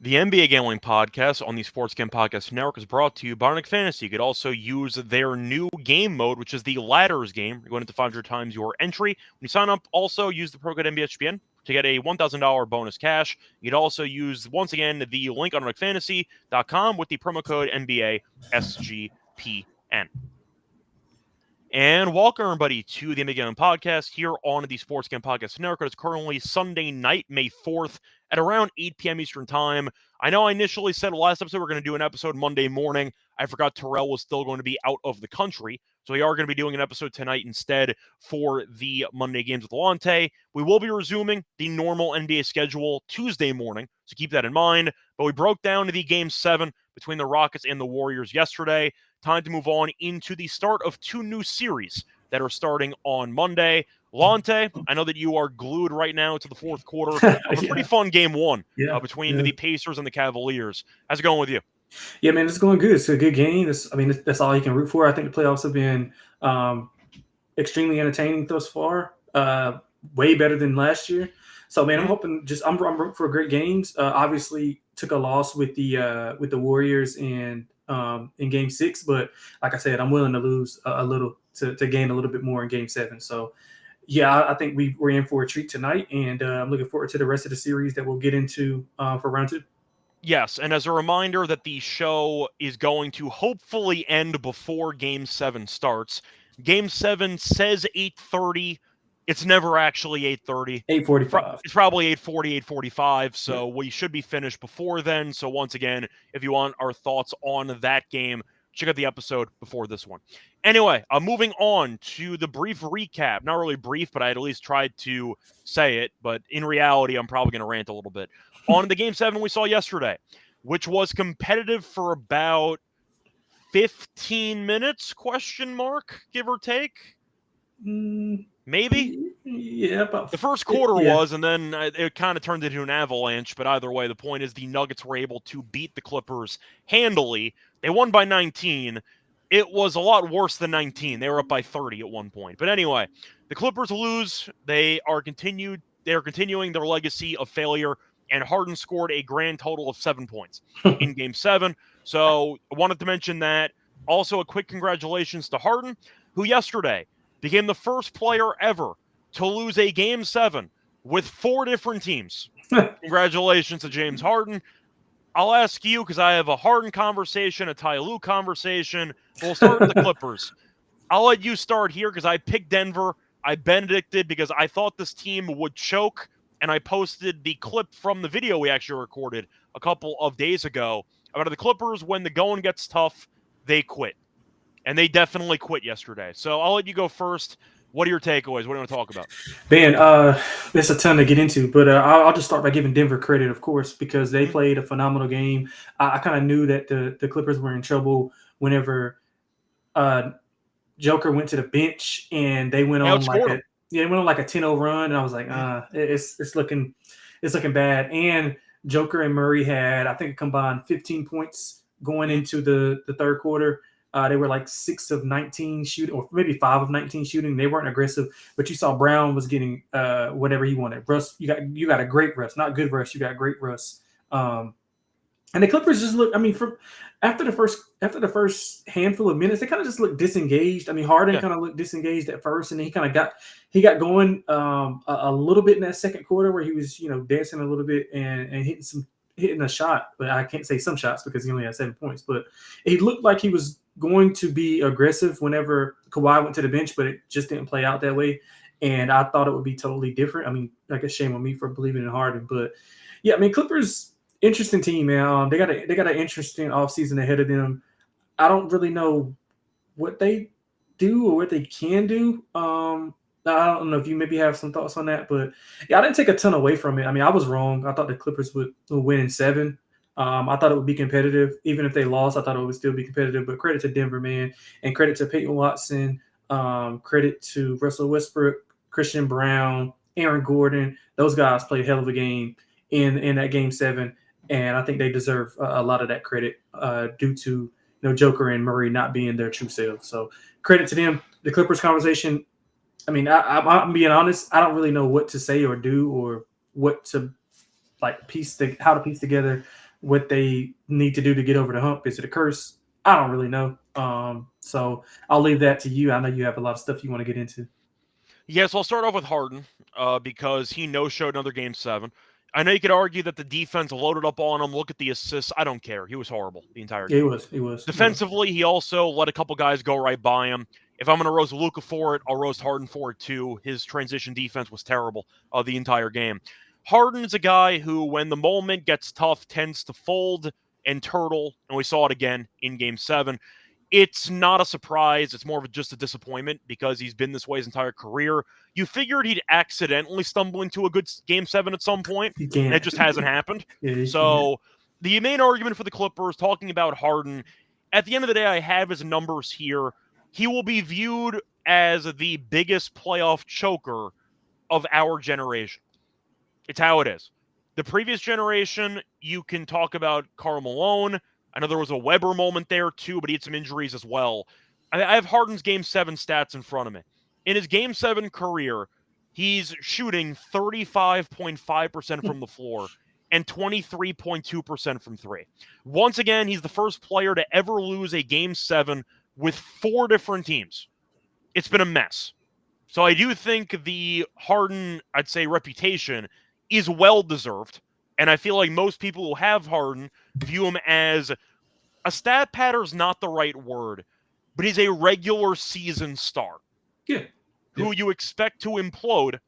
The NBA Gambling Podcast on the Sports Gambling Podcast Network is brought to you by Underdog Fantasy. You could also use their new game mode, which is the Ladders game. You're going to 500 times your entry. When you sign up, also use the promo code NBHPN to get a $1,000 bonus cash. You could also use, once again, the link on UnderdogFantasy.com with the promo code NBA SGPN. And welcome, everybody, to the NBA Gambling Podcast here on the Sports Gambling Podcast Network. It's currently Sunday night, May 4th, at around 8 p.m. Eastern Time. I know I initially said last episode we're going to do an episode Monday morning. I forgot Terrell was still going to be out of the country, so we are going to be doing an episode tonight instead for the Monday games with Lonte. We will be resuming the normal NBA schedule Tuesday morning, so keep that in mind. But we broke down the Game 7 between the Rockets and the Warriors yesterday. Time to move on into the start of two new series that are starting on Monday. Lonte, I know that you are glued right now to the fourth quarter of a pretty fun Game 1 between the Pacers and the Cavaliers. How's it going with you? Yeah, man, it's going good. It's a good game. That's all you can root for. I think the playoffs have been extremely entertaining thus far, way better than last year. So, man, I'm hoping I'm rooting for great games. Obviously, took a loss with the Warriors in Game 6, but like I said, I'm willing to lose a little to gain a little bit more in Game 7. So, yeah, I think we're in for a treat tonight, and I'm looking forward to the rest of the series that we'll get into for round 2. Yes, and as a reminder that the show is going to hopefully end before Game 7 starts. Game 7 says 8:30. It's never actually 8:30. 8:45. It's probably 8:40, 8:45, so we should be finished before then. So once again, if you want our thoughts on that game, check out the episode before this one. Anyway, moving on to the brief recap. Not really brief, but I at least tried to say it. But in reality, I'm probably going to rant a little bit. On the Game 7 we saw yesterday, which was competitive for about 15 minutes, question mark, give or take? Maybe? Yeah, about the first quarter was, and then it kind of turned into an avalanche. But either way, the point is the Nuggets were able to beat the Clippers handily. They won by 19. It was a lot worse than 19. They were up by 30 at one point. But anyway, the Clippers lose. They are continuing their legacy of failure, and Harden scored a grand total of 7 points in Game 7. So I wanted to mention that. Also, a quick congratulations to Harden, who yesterday became the first player ever to lose a Game 7 with 4 different teams. Congratulations to James Harden. I'll ask you, because I have a Harden conversation, a Ty Lue conversation. We'll start with the Clippers. I'll let you start here because I picked Denver. I benedicted because I thought this team would choke, and I posted the clip from the video we actually recorded a couple of days ago about the Clippers. When the going gets tough, they quit. And they definitely quit yesterday. So I'll let you go first. What are your takeaways? What do you want to talk about? Man, there's a ton to get into, but I'll just start by giving Denver credit, of course, because they played a phenomenal game. I kind of knew that the Clippers were in trouble whenever Joker went to the bench and they went on like a 10-0 run, and I was like, it's looking bad. And Joker and Murray had, I think, combined 15 points going into the third quarter. They were like 6 of 19 shooting, or maybe 5 of 19 shooting. They weren't aggressive, but you saw Brown was getting whatever he wanted. Russ, you got a great Russ, not good Russ. You got great Russ. And the Clippers just look. I mean, from after the first handful of minutes, they kind of just looked disengaged. I mean, Harden kind of looked disengaged at first, and then he got going a little bit in that second quarter where he was dancing a little bit and hitting a shot. But I can't say some shots because he only had 7 points. But he looked like he was going to be aggressive whenever Kawhi went to the bench, but it just didn't play out that way. And I thought it would be totally different. I mean, I guess shame on me for believing in Harden, but yeah, I mean, Clippers, interesting team, man. They got an interesting offseason ahead of them. I don't really know what they do or what they can do. I don't know if you maybe have some thoughts on that, but yeah, I didn't take a ton away from it. I mean, I was wrong. I thought the Clippers would win in 7. I thought it would be competitive. Even if they lost, I thought it would still be competitive. But credit to Denver, man, and credit to Peyton Watson, credit to Russell Westbrook, Christian Brown, Aaron Gordon. Those guys played a hell of a game in that Game 7, and I think they deserve a lot of that credit due to Joker and Murray not being their true selves. So credit to them. The Clippers conversation, I mean, I'm being honest, I don't really know what to say or do or what to how to piece together what they need to do to get over the hump. Is it a curse? I don't really know. So I'll leave that to you. I know you have a lot of stuff you want to get into. Yes, I'll start off with Harden because he no-showed another Game 7. I know you could argue that the defense loaded up on him. Look at the assists. I don't care. He was horrible the entire game. Yeah, he was. Defensively, he also let a couple guys go right by him. If I'm going to roast Luka for it, I'll roast Harden for it too. His transition defense was terrible the entire game. Harden's a guy who, when the moment gets tough, tends to fold and turtle, and we saw it again in Game 7. It's not a surprise. It's more of just a disappointment because he's been this way his entire career. You figured he'd accidentally stumble into a good Game 7 at some point, and it just hasn't happened. So the main argument for the Clippers, talking about Harden, at the end of the day, I have his numbers here. He will be viewed as the biggest playoff choker of our generation. It's how it is. The previous generation, you can talk about Karl Malone. I know there was a Weber moment there too, but he had some injuries as well. I have Harden's Game 7 stats in front of me. In his Game 7 career, he's shooting 35.5% from the floor and 23.2% from three. Once again, he's the first player to ever lose a Game 7 with 4 different teams. It's been a mess. So I do think the Harden, I'd say, reputation is well-deserved. And I feel like most people who have Harden view him as a stat patter's not the right word, but he's a regular season star. Yeah. Who you expect to implode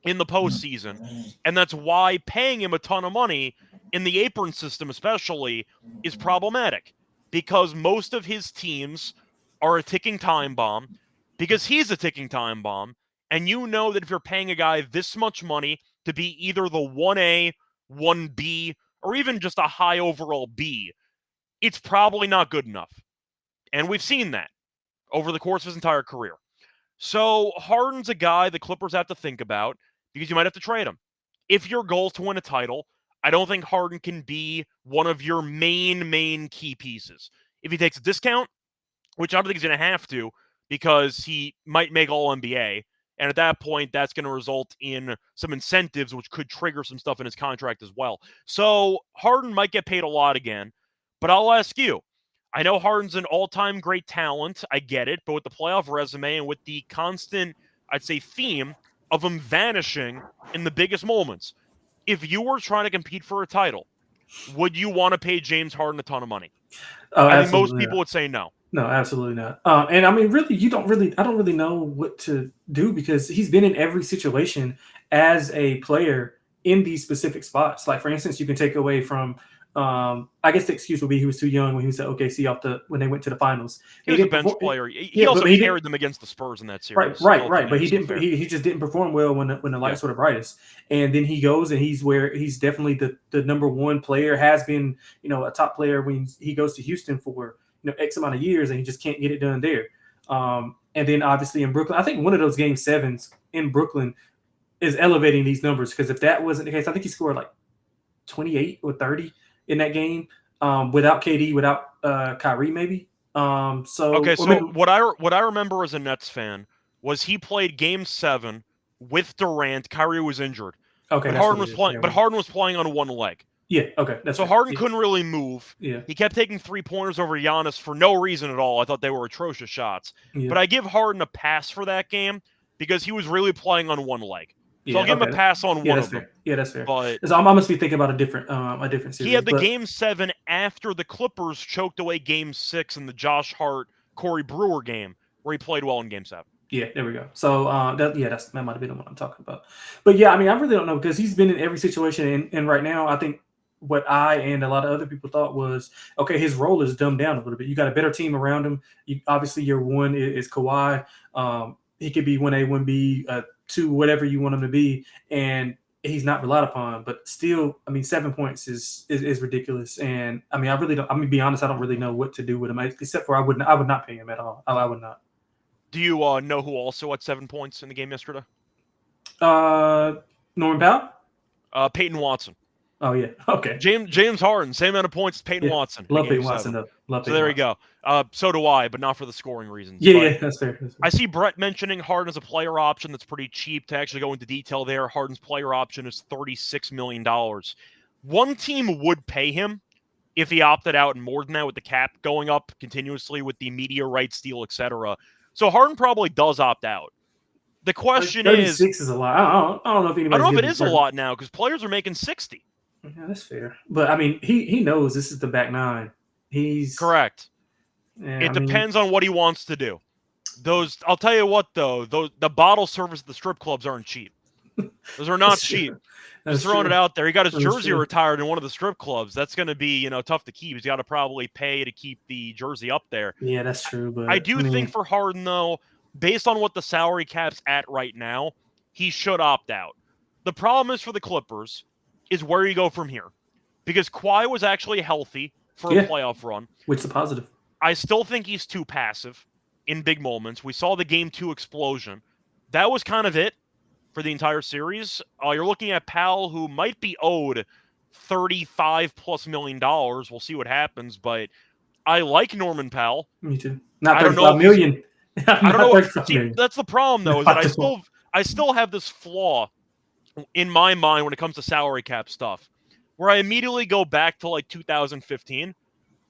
in the postseason. And that's why paying him a ton of money in the apron system especially is problematic. Because most of his teams are a ticking time bomb, because he's a ticking time bomb, and you know that if you're paying a guy this much money to be either the 1A, 1B, or even just a high overall B, it's probably not good enough. And we've seen that over the course of his entire career. So Harden's a guy the Clippers have to think about because you might have to trade him. If your goal is to win a title, I don't think Harden can be one of your main key pieces. If he takes a discount, which I don't think he's going to have to because he might make All-NBA, and at that point, that's going to result in some incentives, which could trigger some stuff in his contract as well. So Harden might get paid a lot again, but I'll ask you. I know Harden's an all-time great talent. I get it. But with the playoff resume and with the constant, I'd say, theme of him vanishing in the biggest moments, if you were trying to compete for a title, would you want to pay James Harden a ton of money? I think most people would say no. No, absolutely not. And I mean, really, I don't really know what to do because he's been in every situation as a player in these specific spots. Like, for instance, you can take away from, I guess the excuse would be he was too young when he was at OKC when they went to the finals. He was a bench player. He also carried them against the Spurs in that series. Right. But he didn't. He just didn't perform well when the lights were the brightest. And then he goes and he's definitely the number one player, has been, a top player when he goes to Houston for X amount of years, and he just can't get it done there. And then obviously in Brooklyn, I think one of those Game 7s in Brooklyn is elevating these numbers, because if that wasn't the case, I think he scored like 28 or 30 in that game without KD, without Kyrie maybe. What I remember as a Nets fan was he played Game 7 with Durant. Kyrie was injured. Okay, but Harden was playing on one leg. Yeah, okay. So Harden couldn't really move. Yeah. He kept taking three-pointers over Giannis for no reason at all. I thought they were atrocious shots. Yeah. But I give Harden a pass for that game because he was really playing on one leg. So I'll give him a pass on one of them. Yeah, that's fair. But so I must be thinking about a different series. He had the Game 7 after the Clippers choked away Game 6 in the Josh Hart, Corey Brewer game, where he played well in Game 7. Yeah, there we go. So that might have been what I'm talking about. But yeah, I mean, I really don't know, because he's been in every situation, and right now I think what I and a lot of other people thought was, okay, his role is dumbed down a little bit. You got a better team around him. Obviously, your one is Kawhi. He could be 1A, 1B, 2, whatever you want him to be, and he's not relied upon. But still, I mean, 7 points is ridiculous. And I mean, I really don't. I'm gonna be honest. I don't really know what to do with him, except for I would not pay him at all. I would not. Do you know who also had 7 points in the game yesterday? Norman Powell? Peyton Watson. Oh, yeah. Okay. James Harden, same amount of points as Peyton Watson. Love Peyton Watson, though. So there you go. So do I, but not for the scoring reasons. Yeah, that's fair. I see Brett mentioning Harden as a player option that's pretty cheap. To actually go into detail there, Harden's player option is $36 million. One team would pay him, if he opted out and more than that with the cap going up continuously with the media rights deal, etc. So Harden probably does opt out. The question 36 is a lot. I don't know if anybody's I don't know if it is a lot now because players are making 60. Yeah, that's fair. But I mean, he knows this is the back nine. He's correct. Yeah, it depends on what he wants to do. I'll tell you what though, the bottle service at the strip clubs aren't cheap. Those are not cheap. Just throwing it out there. He got his jersey retired in one of the strip clubs. That's going to be, tough to keep. He's got to probably pay to keep the jersey up there. Yeah, that's true. But I do think for Harden, though, based on what the salary cap's at right now, he should opt out. The problem is for the Clippers is where you go from here. Because Kawhi was actually healthy for a playoff run. Which is a positive. I still think he's too passive in big moments. We saw the Game 2 explosion. That was kind of it for the entire series. You're looking at Powell, who might be owed $35+ million. We'll see what happens, but I like Norman Powell. Me too. Not $35 million. I don't know. See, that's the problem, though, is that I still have this flaw in my mind when it comes to salary cap stuff, where I immediately go back to like 2015,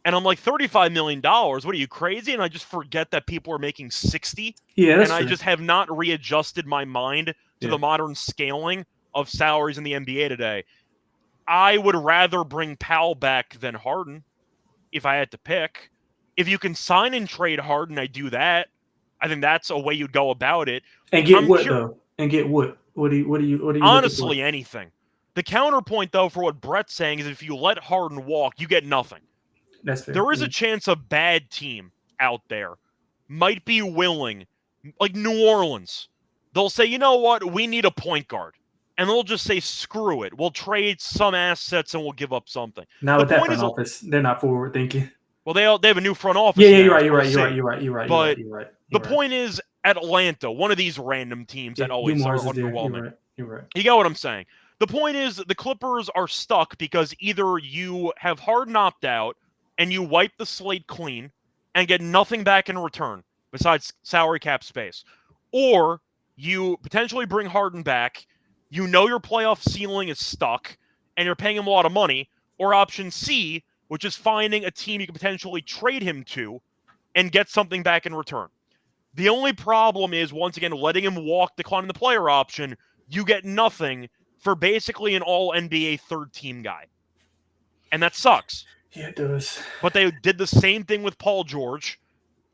and I'm like, $35 million. What are you, crazy? And I just forget that people are making 60. Yeah, that's and true. I just have not readjusted my mind to the modern scaling of salaries in the NBA today. I would rather bring Powell back than Harden if I had to pick. If you can sign and trade Harden, I do that. I think that's a way you'd go about it. And get though? And get what? What do you honestly, anything. The counterpoint, though, for what Brett's saying is if you let Harden walk, you get nothing. That's fair. There is a chance a bad team out there might be willing, like New Orleans. They'll say, you know what, we need a point guard. And they'll just say, screw it. We'll trade some assets and we'll give up something. Now with that front office, they're not forward thinking. Well, they have a new front office. Yeah, you're right. But the point is, Atlanta, one of these random teams that always are underwhelming. You're right. You get what I'm saying. The point is, the Clippers are stuck because either you have Harden opt out and you wipe the slate clean and get nothing back in return besides salary cap space, or you potentially bring Harden back, you know your playoff ceiling is stuck, and you're paying him a lot of money, or option C, which is finding a team you can potentially trade him to and get something back in return. The only problem is, once again, letting him walk, declining the player option, you get nothing for basically an all-NBA third-team guy. And that sucks. Yeah, it does. But they did the same thing with Paul George,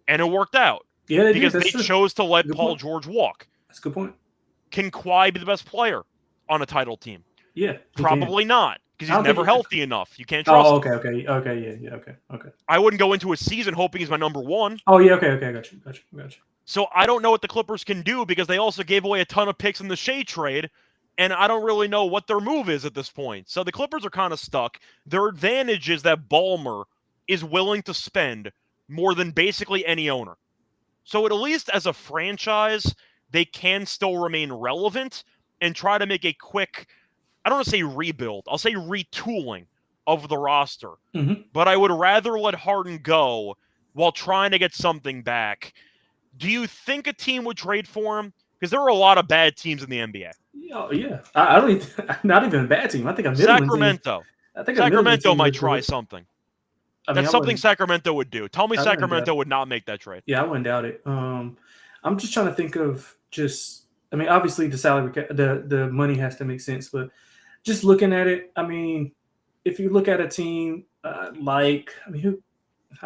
and it worked out. Yeah, because they chose to let Paul George walk. That's a good point. Can Kawhi be the best player on a title team? Yeah. Probably not, because he's never healthy enough. You can't trust him. Okay. I wouldn't go into a season hoping he's my number one. Oh, yeah, okay. Got you. So I don't know what the Clippers can do because they also gave away a ton of picks in the Shea trade, and I don't really know what their move is at this point. So the Clippers are kind of stuck. Their advantage is that Ballmer is willing to spend more than basically any owner. So at least as a franchise, they can still remain relevant and try to make a quick, I don't want to say rebuild, I'll say retooling of the roster. Mm-hmm. But I would rather let Harden go while trying to get something back. Do you think a team would trade for him? Because there are a lot of bad teams in the NBA. Oh, yeah. I don't even, not even a bad team. I think a Sacramento. I think Sacramento might try something. That's something Sacramento would do. Tell me Sacramento would not make that trade. Yeah, I wouldn't doubt it. I'm just trying to think of obviously the salary, the money has to make sense, but just looking at it, if you look at a team I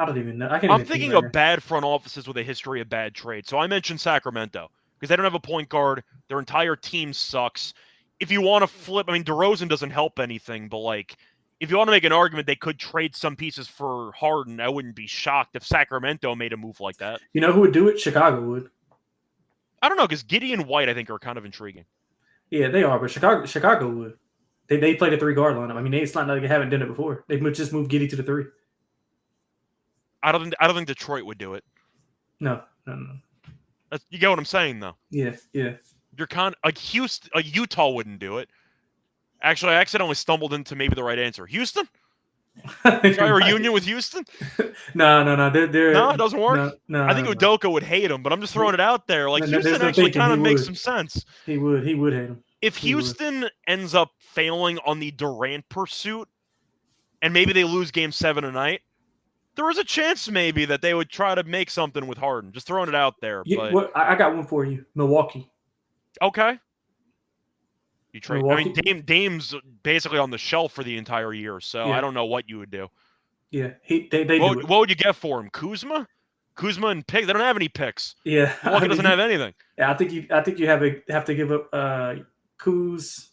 don't even know. I'm thinking of bad front offices with a history of bad trades. So I mentioned Sacramento because they don't have a point guard. Their entire team sucks. If you want to flip, DeRozan doesn't help anything, but if you want to make an argument, they could trade some pieces for Harden. I wouldn't be shocked if Sacramento made a move like that. You know who would do it? Chicago would. I don't know, because Giddey and White, I think, are kind of intriguing. Yeah, they are, but Chicago would. They played a 3-guard lineup. It's not like they haven't done it before. They just moved Giddey to the 3. I don't think Detroit would do it. No. You get what I'm saying, though. Yeah. You're kind of Utah wouldn't do it. Actually, I accidentally stumbled into maybe the right answer. Houston? Try a reunion with Houston? No. No, it doesn't work? No. I think Udoka would hate him, but I'm just throwing it out there. Houston actually kind of makes some sense. He would hate him. If Houston ends up failing on the Durant pursuit, and maybe they lose Game 7 tonight, there is a chance maybe that they would try to make something with Harden. Just throwing it out there. Yeah, But I got one for you. Milwaukee. okay. You trade. Milwaukee. I mean, Dame's basically on the shelf for the entire year, so Yeah. I don't know what you would do. Yeah, they do it. What would you get for him? Kuzma and pick. They don't have any picks. Yeah, Milwaukee doesn't have anything. Yeah, I think you have to give up Kuz.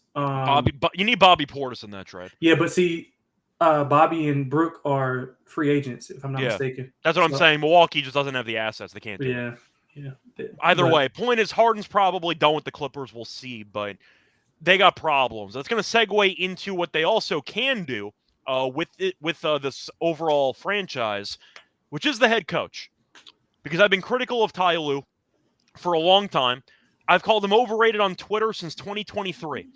You need Bobby Portis in that trade. Yeah, but see, Bobby and Brooke are free agents, if I'm not mistaken. That's what I'm saying. Milwaukee just doesn't have the assets. They can't do it. Yeah. Either way, point is Harden's probably done with the Clippers. We'll see, but they got problems. That's going to segue into what they also can do with this overall franchise, which is the head coach. Because I've been critical of Ty Lue for a long time. I've called him overrated on Twitter since 2023.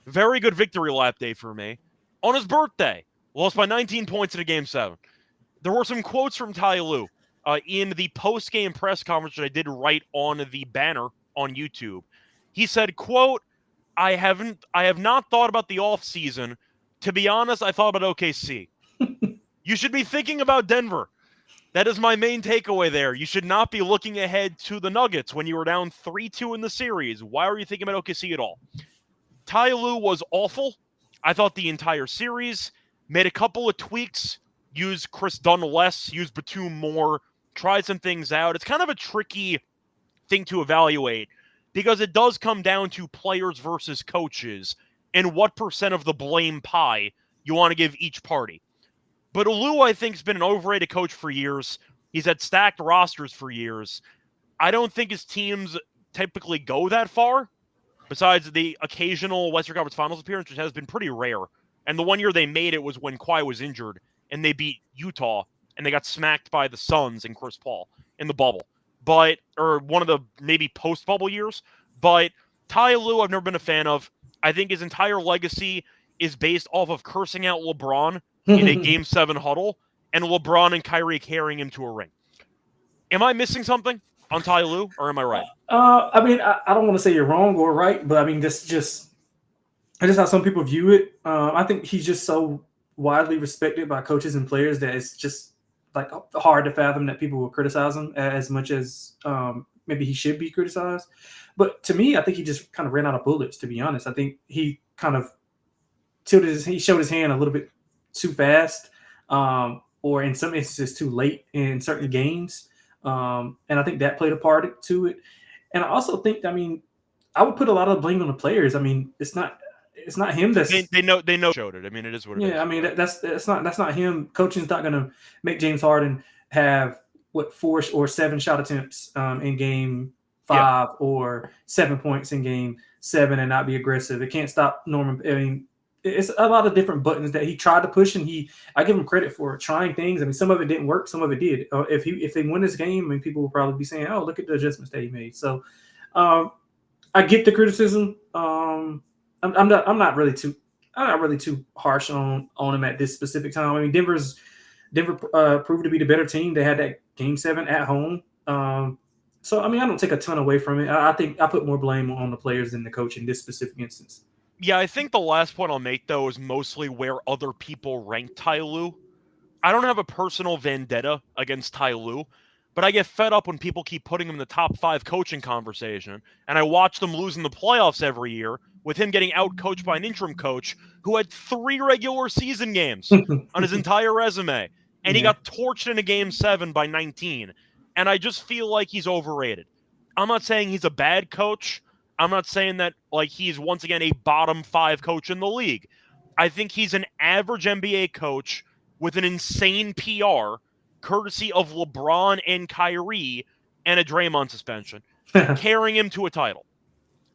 Very good victory lap day for me. On his birthday, lost by 19 points in a Game 7. There were some quotes from Ty Lue in the post-game press conference that I did write on the banner on YouTube. He said, quote, I have not thought about the offseason. To be honest, I thought about OKC. You should be thinking about Denver. That is my main takeaway there. You should not be looking ahead to the Nuggets when you were down 3-2 in the series. Why are you thinking about OKC at all? Ty Lue was awful. I thought the entire series made a couple of tweaks, used Chris Dunn less, used Batum more, tried some things out. It's kind of a tricky thing to evaluate because it does come down to players versus coaches and what percent of the blame pie you want to give each party. But Lue, I think, has been an overrated coach for years. He's had stacked rosters for years. I don't think his teams typically go that far, besides the occasional Western Conference Finals appearance, which has been pretty rare. And the one year they made it was when Kawhi was injured, and they beat Utah, and they got smacked by the Suns and Chris Paul in the bubble. Or one of the maybe post-bubble years. But Ty Lue, I've never been a fan of. I think his entire legacy is based off of cursing out LeBron in a Game 7 huddle, and LeBron and Kyrie carrying him to a ring. Am I missing something on Ty Lue, or am I right? I mean, I don't want to say you're wrong or right, but I mean, that's just how some people view it. I think he's just so widely respected by coaches and players that it's just like hard to fathom that people will criticize him as much as maybe he should be criticized. But to me, I think he just kind of ran out of bullets, to be honest. I think he kind of showed his hand a little bit too fast, or in some instances too late in certain games. And I think that played a part to it. And I also think, I mean, I would put a lot of the blame on the players. I mean, it's not him that's they know showed it. I mean, it is what it is. Yeah, I mean that's not him. Coaching's not gonna make James Harden have 4 or 7 shot attempts in Game 5 or 7 points in Game 7 and not be aggressive. It can't stop Norman. I mean, it's a lot of different buttons that he tried to push, and I give him credit for trying things. I mean, some of it didn't work, some of it did. If they win this game, I mean, people will probably be saying, "Oh, look at the adjustments that he made." So, I get the criticism. I'm not really too harsh on him at this specific time. I mean, Denver proved to be the better team. They had that Game 7 at home. So, I mean, I don't take a ton away from it. I think I put more blame on the players than the coach in this specific instance. Yeah, I think the last point I'll make, though, is mostly where other people rank Ty Lue. I don't have a personal vendetta against Ty Lue, but I get fed up when people keep putting him in the top 5 coaching conversation, and I watch them lose in the playoffs every year with him getting outcoached by an interim coach who had 3 regular season games on his entire resume, and he got torched in a Game 7 by 19, and I just feel like he's overrated. I'm not saying he's a bad coach. I'm not saying that like he's once again a bottom 5 coach in the league. I think he's an average NBA coach with an insane PR, courtesy of LeBron and Kyrie and a Draymond suspension, carrying him to a title.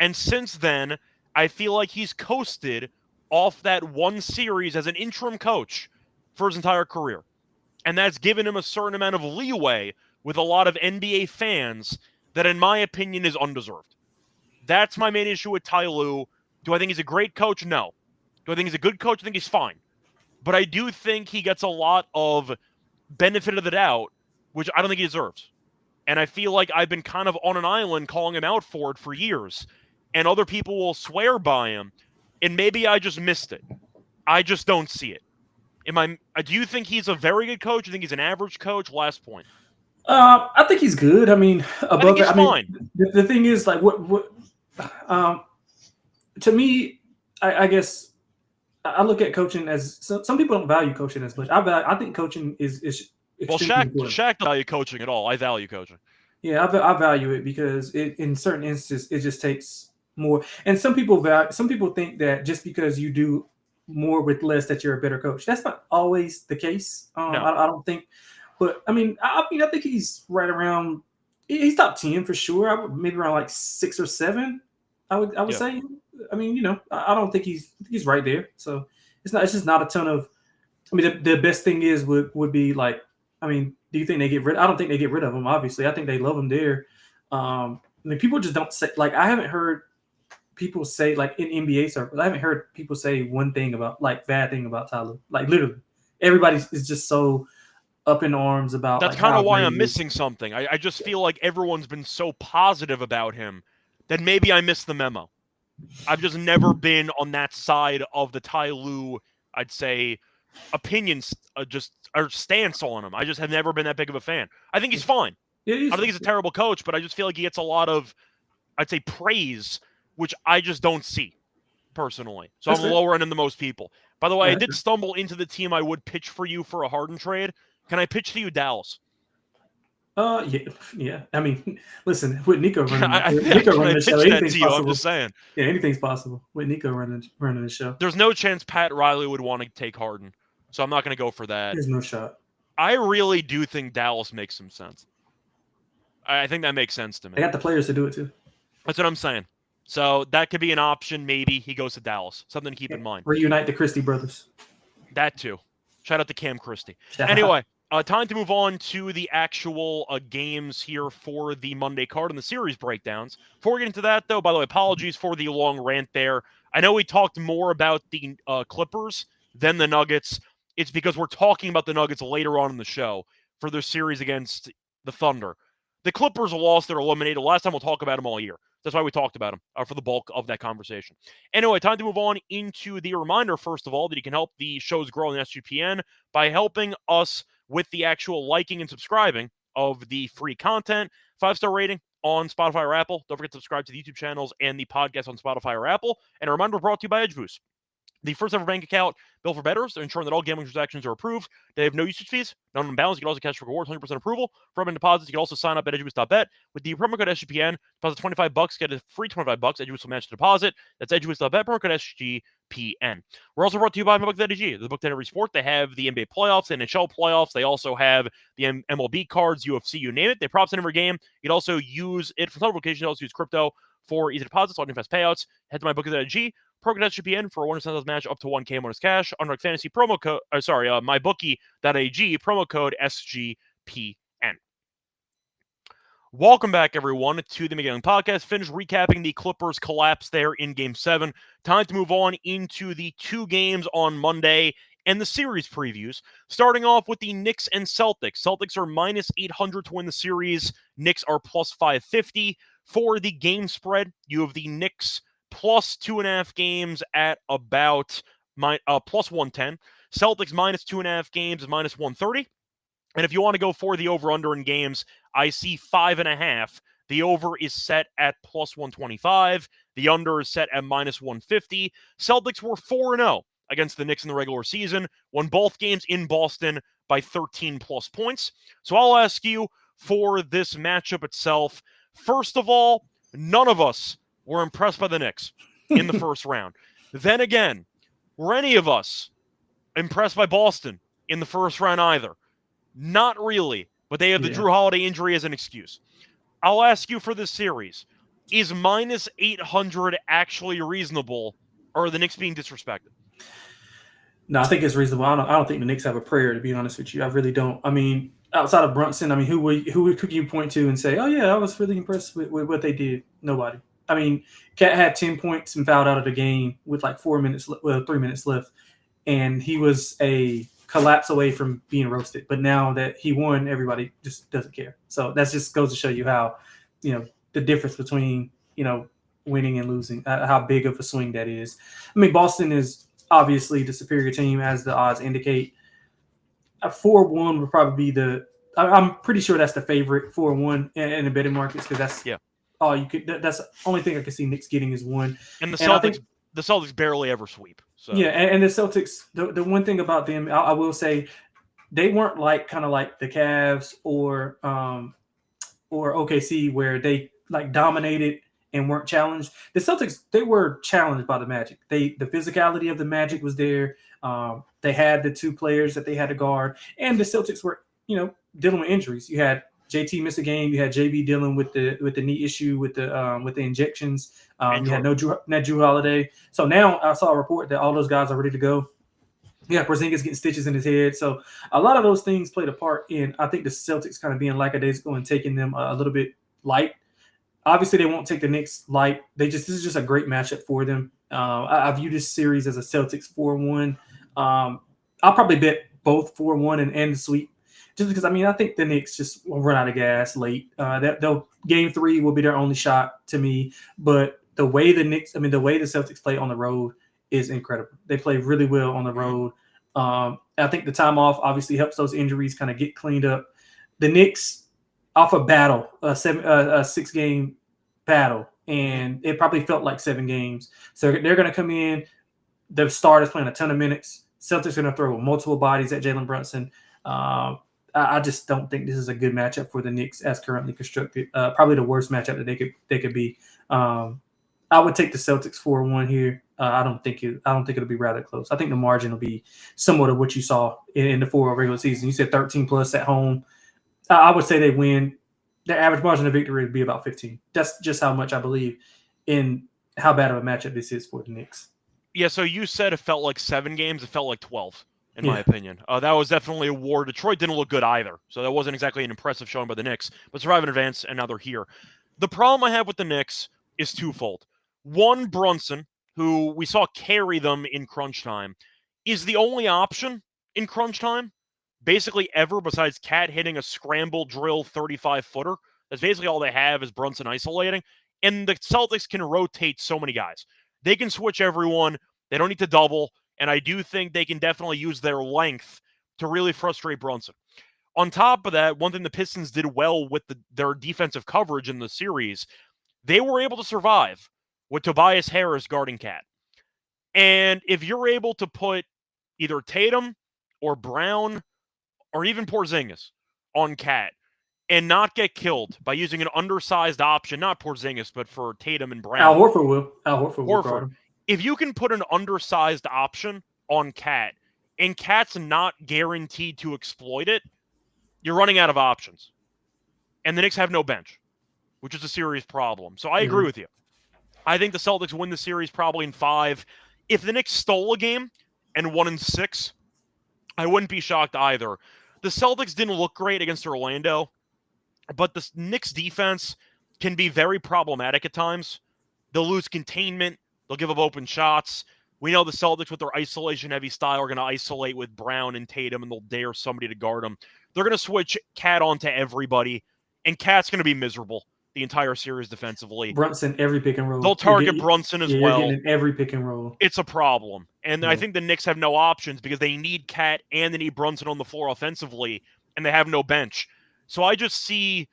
And since then, I feel like he's coasted off that one series as an interim coach for his entire career. And that's given him a certain amount of leeway with a lot of NBA fans that, in my opinion, is undeserved. That's my main issue with Ty Lue. Do I think he's a great coach? No. Do I think he's a good coach? I think he's fine. But I do think he gets a lot of benefit of the doubt, which I don't think he deserves. And I feel like I've been kind of on an island calling him out for it for years. And other people will swear by him. And maybe I just missed it. I just don't see it. Do you think he's a very good coach? Do you think he's an average coach? Last point. I think he's good. I mean, I think he's fine. The thing is, like, to me, I guess I look at coaching as some people don't value coaching as much. I think coaching is extremely important. Shaq don't value coaching at all. I value coaching. Yeah, I value it because in certain instances it just takes more. And some people think that just because you do more with less that you're a better coach. That's not always the case. No. I don't think. But I mean, I think he's right around. He's top 10 for sure. Maybe around like 6 or 7. I would say. I mean, I don't think he's right there. So it's just not a ton of. I mean, the best thing is would be like. I mean, do you think they get rid? I don't think they get rid of him. Obviously, I think they love him there. I mean, people just don't say, like, I haven't heard people say, like, in NBA circles, I haven't heard people say one thing about, like, bad thing about Tyler. Like, literally, everybody is just so up in arms about. That's like, kind of why I'm missing something. I just feel like everyone's been so positive about him that maybe I missed the memo. I've just never been on that side of the Ty Lue, I'd say, opinions, or stance on him. I just have never been that big of a fan. I think he's fine. Yeah, I don't think he's a terrible coach, but I just feel like he gets a lot of, I'd say, praise, which I just don't see personally. So I'm lower end than most people. By the way, I did stumble into the team I would pitch for you for a Harden trade. Can I pitch to you Dallas? Yeah. I mean, listen, with Nico running the show, anything's possible. I'm just saying. Yeah, anything's possible with Nico running the show. There's no chance Pat Riley would want to take Harden, so I'm not going to go for that. There's no shot. I really do think Dallas makes some sense. I think that makes sense to me. They got the players to do it too. That's what I'm saying. So that could be an option. Maybe he goes to Dallas. Something to keep in mind. Reunite the Christie brothers. That too. Shout out to Cam Christie. Anyway. Time to move on to the actual games here for the Monday card and the series breakdowns. Before we get into that, though, by the way, apologies for the long rant there. I know we talked more about the Clippers than the Nuggets. It's because we're talking about the Nuggets later on in the show for their series against the Thunder. The Clippers lost. They're eliminated. Last time we'll talk about them all year. That's why we talked about them for the bulk of that conversation. Anyway, time to move on into the reminder, first of all, that you can help the shows grow in SGPN by helping us with the actual liking and subscribing of the free content. 5-star rating on Spotify or Apple. Don't forget to subscribe to the YouTube channels and the podcast on Spotify or Apple. And a reminder brought to you by EdgeBoost, the first ever bank account built for bettors, ensuring that all gambling transactions are approved. They have no usage fees, no minimum balance. You can also cash for rewards, 100% approval for deposits. You can also sign up at edgeboost.bet with the promo code SGPN. Deposit $25, get a free $25. EdgeBoost will match the deposit. That's edgeboost.bet, promo code SGPN. We're also brought to you by MyBook.ag, the book that every sport. They have the NBA playoffs, the NHL playoffs. They also have the MLB cards, UFC, you name it. They props in every game. You can also use it for some locations. You can also use crypto for easy deposits, all fast payouts. Head to MyBook.ag. Promo code SGPN for a $100 match up to 1K bonus cash. Underdog Fantasy promo code, MyBookie.ag, promo code SGPN. Welcome back, everyone, to the McGill Podcast. Finished recapping the Clippers' collapse there in Game 7. Time to move on into the 2 games on Monday and the series previews. Starting off with the Knicks and Celtics. Celtics are minus 800 to win the series. Knicks are plus 550. For the game spread, you have the Knicks plus 2.5 games at about plus 110. Celtics minus 2.5 games is minus 130. And if you want to go for the over-under in games, I see 5.5. The over is set at plus 125. The under is set at minus 150. Celtics were 4-0 against the Knicks in the regular season, won both games in Boston by 13-plus points. So I'll ask you for this matchup itself. First of all, none of us were impressed by the Knicks in the first round. Then again, were any of us impressed by Boston in the first round either? Not really, but they have the Drew Holiday injury as an excuse. I'll ask you for this series. Is minus 800 actually reasonable, or are the Knicks being disrespected? No, I think it's reasonable. I don't think the Knicks have a prayer, to be honest with you. I really don't. I mean, outside of Brunson, I mean, who could you point to and say, oh, yeah, I was really impressed with what they did? Nobody. I mean, Cat had 10 points and fouled out of the game with like 3 minutes left, and he was a collapse away from being roasted. But now that he won, everybody just doesn't care. So that just goes to show you how, the difference between, winning and losing, how big of a swing that is. I mean, Boston is obviously the superior team, as the odds indicate. A 4-1 would probably be I'm pretty sure that's the favorite 4-1 in the betting markets, because that's all you could. That's the only thing I can see Knicks getting is one. And the Celtics barely ever sweep. So yeah, and the Celtics. The one thing about them, I will say, they weren't kind of like the Cavs or OKC, where they like dominated and weren't challenged. The Celtics, they were challenged by the Magic. The physicality of the Magic was there. They had the two players that they had to guard, and the Celtics were, dealing with injuries. You had JT miss a game. You had JB dealing with the knee issue with the injections. You had no Jrue Holiday. So now I saw a report that all those guys are ready to go. Yeah, Porzingis getting stitches in his head. So a lot of those things played a part in, I think, the Celtics kind of being lackadaisical and taking them a little bit light. Obviously, they won't take the Knicks light. This is just a great matchup for them. I view this series as a Celtics 4-1. I'll probably bet both 4-1 and the sweep, just because, I think the Knicks just will run out of gas late. Game 3 will be their only shot to me. But the way the Celtics play on the road is incredible. They play really well on the road. I think the time off obviously helps those injuries kind of get cleaned up. The Knicks, off a battle, a 6-game battle, and it probably felt like 7 games. So they're going to come in. The starters playing a ton of minutes. Celtics are going to throw multiple bodies at Jalen Brunson. I just don't think this is a good matchup for the Knicks as currently constructed. Probably the worst matchup that they could be. I would take the Celtics 4-1 here. I don't think it'll be rather close. I think the margin will be similar to what you saw in the 4 regular season. You said 13 plus at home. I would say they win. Their average margin of victory would be about 15. That's just how much I believe in how bad of a matchup this is for the Knicks. Yeah, so you said it felt like 7 games. It felt like 12, in my opinion. That was definitely a war. Detroit didn't look good either, so that wasn't exactly an impressive showing by the Knicks. But survive in advance, and now they're here. The problem I have with the Knicks is twofold. One, Brunson, who we saw carry them in crunch time, is the only option in crunch time, basically ever, besides Cat hitting a scramble drill 35-footer. That's basically all they have is Brunson isolating. And the Celtics can rotate so many guys. They can switch everyone. They don't need to double. And I do think they can definitely use their length to really frustrate Brunson. On top of that, one thing the Pistons did well with their defensive coverage in the series, they were able to survive with Tobias Harris guarding Cat. And if you're able to put either Tatum or Brown or even Porzingis on Cat and not get killed by using an undersized option, not Porzingis, but for Tatum and Brown. Al Horford will guard him. If you can put an undersized option on Cat and Cat's not guaranteed to exploit it, you're running out of options. And the Knicks have no bench, which is a serious problem. So I agree with you. I think the Celtics win the series probably in 5. If the Knicks stole a game and won in 6, I wouldn't be shocked either. The Celtics didn't look great against Orlando, but the Knicks defense can be very problematic at times. They'll lose containment. They'll give up open shots. We know the Celtics, with their isolation-heavy style, are going to isolate with Brown and Tatum, and they'll dare somebody to guard them. They're going to switch Cat onto everybody, and Cat's going to be miserable the entire series defensively. Brunson, every pick and roll. They'll target Brunson as well. You're getting every pick and roll. It's a problem. And I think the Knicks have no options because they need Cat and they need Brunson on the floor offensively, and they have no bench. So I just see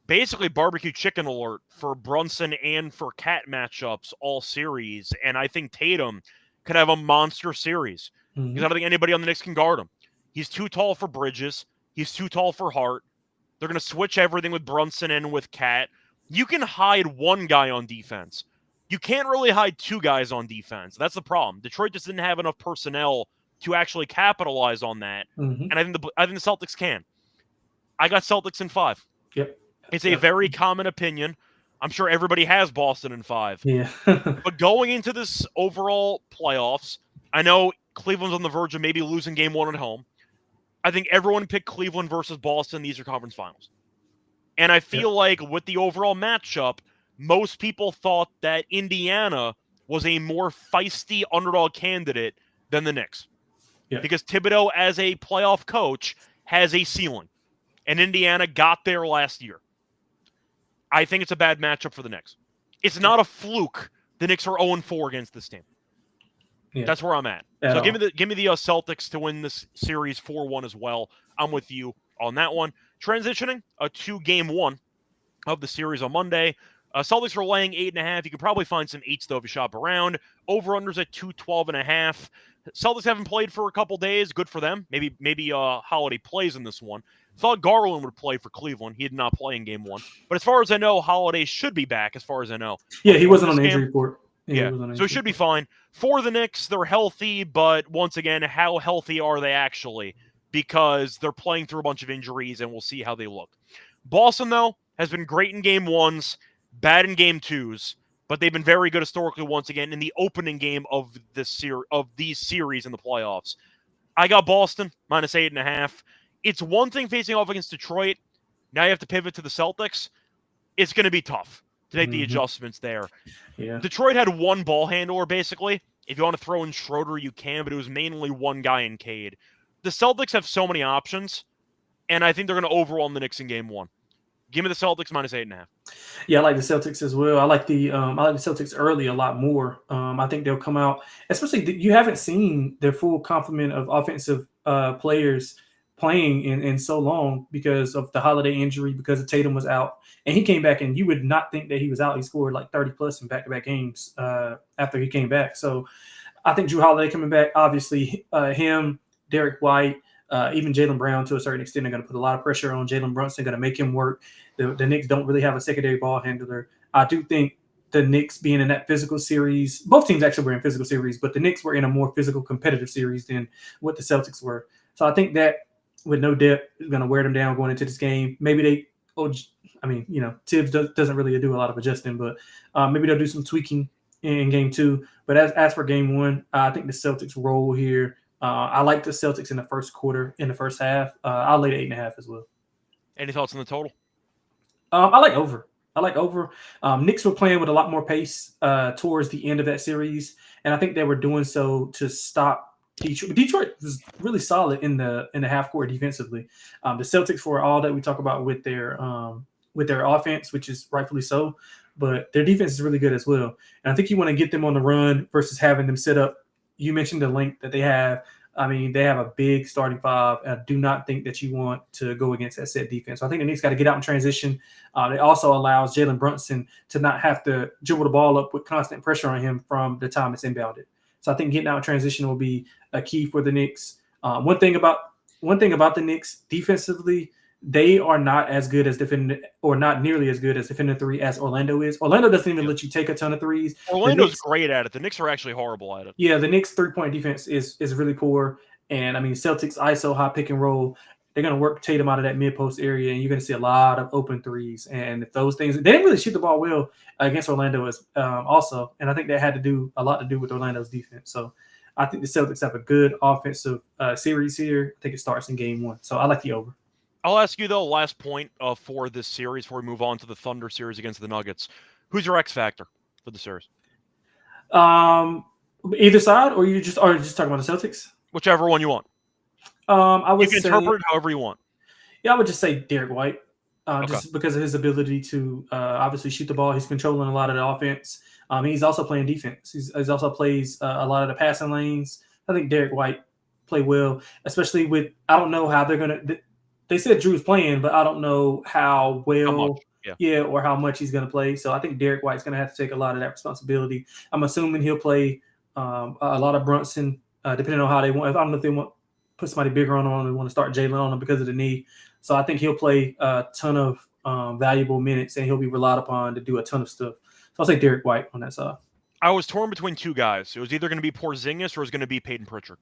basically barbecue chicken alert for Brunson and for Cat matchups all series. And I think Tatum could have a monster series because I don't think anybody on the Knicks can guard him. He's too tall for Bridges. He's too tall for Hart. They're going to switch everything with Brunson and with Cat. You can hide one guy on defense. You can't really hide 2 guys on defense. That's the problem. Detroit just didn't have enough personnel to actually capitalize on that. And I think the Celtics can. I got Celtics in 5. Yep. It's a very common opinion. I'm sure everybody has Boston in 5. Yeah. But going into this overall playoffs, I know Cleveland's on the verge of maybe losing game 1 at home. I think everyone picked Cleveland versus Boston. These are conference finals. And I feel like with the overall matchup, most people thought that Indiana was a more feisty underdog candidate than the Knicks. Yeah. Because Thibodeau, as a playoff coach, has a ceiling. And Indiana got there last year. I think it's a bad matchup for the Knicks. It's not a fluke the Knicks are 0-4 against this team. That's where I'm at. So give me the Celtics to win this series 4-1 as well. I'm with you on that one. Transitioning to game one of the series on Monday. Celtics are laying 8.5. You can probably find some 8s though if you shop around. Over-unders at 212.5. Celtics haven't played for a couple days. Good for them. Maybe Holiday plays in this one. Thought Garland would play for Cleveland. He did not play in game one. But as far as I know, Holiday should be back, as far as I know. Yeah, he wasn't on the injury report. Yeah, so it should be fine. For the Knicks, they're healthy, but once again, how healthy are they actually? Because they're playing through a bunch of injuries, and we'll see how they look. Boston, though, has been great in game ones, bad in game twos, but they've been very good historically once again in the opening game of these series in the playoffs. I got Boston, minus 8.5. It's one thing facing off against Detroit. Now you have to pivot to the Celtics. It's going to be tough to make the adjustments there. Yeah. Detroit had one ball handler, basically. If you want to throw in Schroeder, you can, but it was mainly one guy in Cade. The Celtics have so many options, and I think they're going to overwhelm the Knicks in game one. Give me the Celtics minus 8.5. Yeah, I like the Celtics as well. I like the Celtics early a lot more. I think they'll come out, especially you haven't seen their full complement of offensive players playing in so long because of the Holiday injury, because Tatum was out, and he came back, and you would not think that he was out. He scored like 30 plus in back-to-back games after he came back. So I think Jrue Holiday coming back, obviously him, Derek White, even Jaylen Brown to a certain extent are going to put a lot of pressure on Jalen Brunson, going to make him work. The Knicks don't really have a secondary ball handler. I do think the Knicks being in that physical series, both teams actually were in physical series, but the Knicks were in a more physical competitive series than what the Celtics were. So I think that with no depth is going to wear them down going into this game. Maybe Tibbs doesn't really do a lot of adjusting, but maybe they'll do some tweaking in game two. But as for game one, I think the Celtics roll here. I like the Celtics in the first quarter, in the first half. I'll lay the 8.5 as well. Any thoughts on the total? I like over. Knicks were playing with a lot more pace towards the end of that series, and I think they were doing so to stop Detroit. Detroit was really solid in the half court defensively. The Celtics, for all that we talk about with their offense, which is rightfully so, but their defense is really good as well. And I think you want to get them on the run versus having them set up. You mentioned the length that they have. I mean, they have a big starting five. I do not think that you want to go against that set defense. So I think the Knicks got to get out in transition. It also allows Jalen Brunson to not have to dribble the ball up with constant pressure on him from the time it's inbounded. So I think getting out in transition will be a key for the Knicks. One thing about the Knicks defensively, they are not as good as defending, or not nearly as good as defending three as Orlando is. Orlando doesn't even let you take a ton of threes. Orlando's great at it. The Knicks are actually horrible at it. Yeah, the Knicks 3-point defense is really poor. And I mean, Celtics ISO high pick and roll, they're going to work Tatum out of that mid post area, and you're going to see a lot of open threes. And if those things, they didn't really shoot the ball well against Orlando as also, and I think that had a lot to do with Orlando's defense. So I think the Celtics have a good offensive series here. I think it starts in game one. So I like the over. I'll ask you, though, last point for this series before we move on to the Thunder series against the Nuggets. Who's your X factor for the series? Either side, or just talking about the Celtics? Whichever one you want. I would you can interpret it however you want. Yeah, I would just say Derek White, just because of his ability to obviously shoot the ball. He's controlling a lot of the offense. He's also playing defense. He's also plays a lot of the passing lanes. I think Derek White play well, especially with, I don't know how they're going to – they said Drew's playing, but I don't know how well or how much he's going to play. So I think Derek White's going to have to take a lot of that responsibility. I'm assuming he'll play a lot of Brunson, depending on how they want. I don't know if they want to put somebody bigger on him, or they want to start Jalen on him because of the knee. So I think he'll play a ton of valuable minutes, and he'll be relied upon to do a ton of stuff. So I'll say Derek White on that side. I was torn between two guys. It was either going to be Porzingis or it was going to be Peyton Pritchard.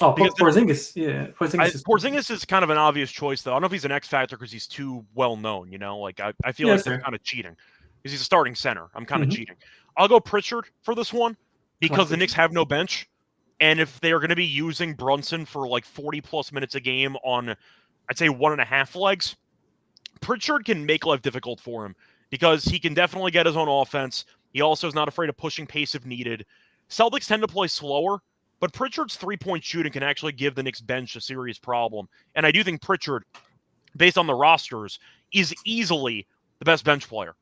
Oh, Porzingis, yeah. Porzingis is kind of an obvious choice, though. I don't know if he's an X factor because he's too well known. Like I feel like they're kind of cheating because he's a starting center. I'm kind of cheating. I'll go Pritchard for this one because the Knicks have no bench, and if they are going to be using Brunson for like 40 plus minutes a game on, I'd say 1.5 legs, Pritchard can make life difficult for him because he can definitely get his own offense. He also is not afraid of pushing pace if needed. Celtics tend to play slower, but Pritchard's 3-point shooting can actually give the Knicks bench a serious problem. And I do think Pritchard, based on the rosters, is easily the best bench player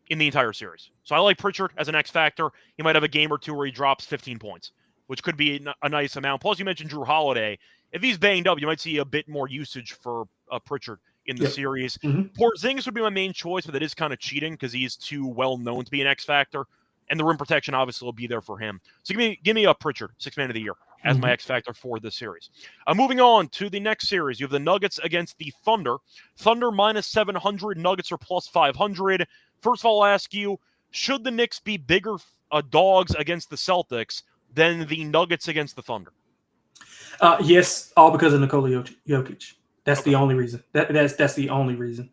in the entire series. So I like Pritchard as an X factor. He might have a game or two where he drops 15 points, which could be a nice amount. Plus, you mentioned Drew Holiday. If he's banged up, you might see a bit more usage for Pritchard in the series. Porzingis would be my main choice, but that is kind of cheating because he's too well known to be an X factor, and the rim protection obviously will be there for him. So give me a Pritchard, Sixth Man of the Year, as my X factor for this series. Moving on to the next series, you have the Nuggets against the Thunder. Thunder minus 700, Nuggets are plus 500. First of all, I'll ask you, should the Knicks be bigger dogs against the Celtics than the Nuggets against the Thunder? Yes, all because of Nikola Jokic. That's the only reason. That's the only reason.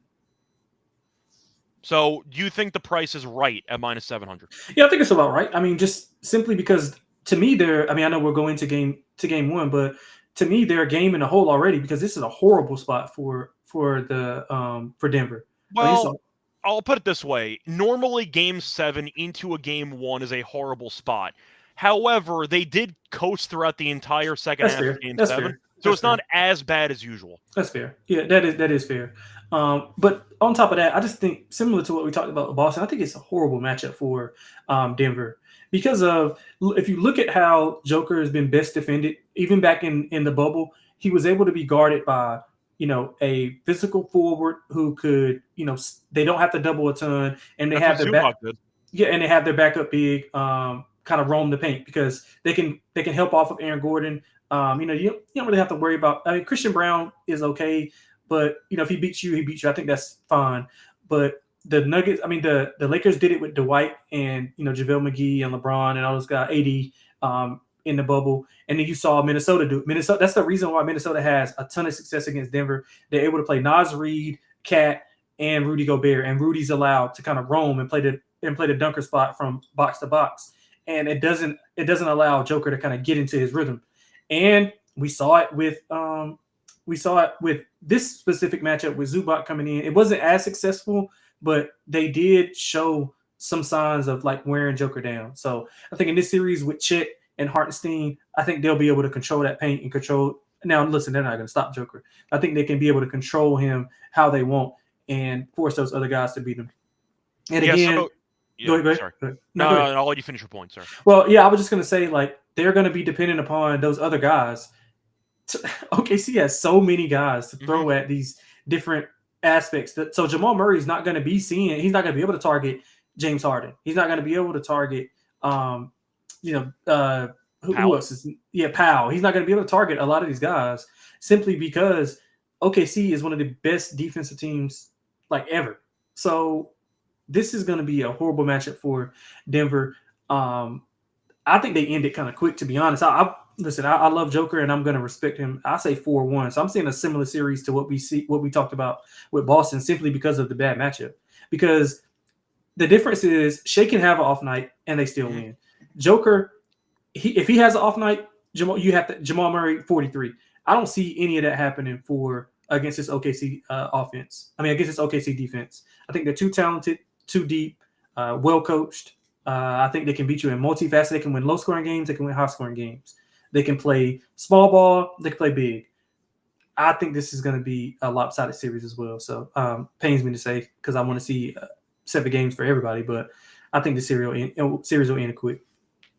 So, do you think the price is right at minus 700? Yeah, I think it's about right. I mean, just simply because to me, I know we're going to game one, but to me, they're a game in a hole already because this is a horrible spot for Denver. Well, I'll put it this way: normally, Game 7 into a Game 1 is a horrible spot. However, they did coast throughout the entire second half of Game 7. So it's not as bad as usual. That's fair. Yeah, that is fair. But on top of that, I just think similar to what we talked about with Boston, I think it's a horrible matchup for Denver because of if you look at how Joker has been best defended, even back in the bubble, he was able to be guarded by a physical forward who could they don't have to double a ton and they have their back. Yeah, and they have their backup big kind of roam the paint because they can help off of Aaron Gordon. You don't really have to worry about. I mean, Christian Brown is okay, but if he beats you, he beats you. I think that's fine. But the Nuggets, I mean, the Lakers did it with Dwight and JaVale McGee and LeBron and all those guys, AD in the bubble, and then you saw Minnesota do it. Minnesota. That's the reason why Minnesota has a ton of success against Denver. They're able to play Naz Reid, Cat, and Rudy Gobert, and Rudy's allowed to kind of roam and play the dunker spot from box to box, and it doesn't allow Joker to kind of get into his rhythm. And we saw it with this specific matchup with Zubac coming in. It wasn't as successful, but they did show some signs of like wearing Joker down. So I think in this series with Chet and Hartenstein, I think they'll be able to control that paint and control. Now, listen, they're not going to stop Joker. I think they can be able to control him how they want and force those other guys to beat him. And again, go ahead. Sorry. No, I'll let you finish your point, sir. Well, yeah, I was just going to say, like, they're going to be dependent upon those other guys. OKC has so many guys to throw at these different aspects. So Jamal Murray is not going to be he's not going to be able to target James Harden. He's not going to be able to target, who else is? Yeah, Powell. He's not going to be able to target a lot of these guys simply because OKC is one of the best defensive teams like ever. So this is going to be a horrible matchup for Denver. I think they end it kind of quick, to be honest. I love Joker and I'm going to respect him. I say 4-1. So I'm seeing a similar series to what we talked about with Boston simply because of the bad matchup. Because the difference is Shea can have an off night and they still win. Joker, if he has an off night, Jamal Murray 43. I don't see any of that happening against this OKC offense. I mean, against this OKC defense. I think they're too talented, too deep, well coached. I think they can beat you in multifaceted. They can win low-scoring games. They can win high-scoring games. They can play small ball. They can play big. I think this is going to be a lopsided series as well. So pains me to say because I want to see 7 games for everybody, but I think the series will end quick.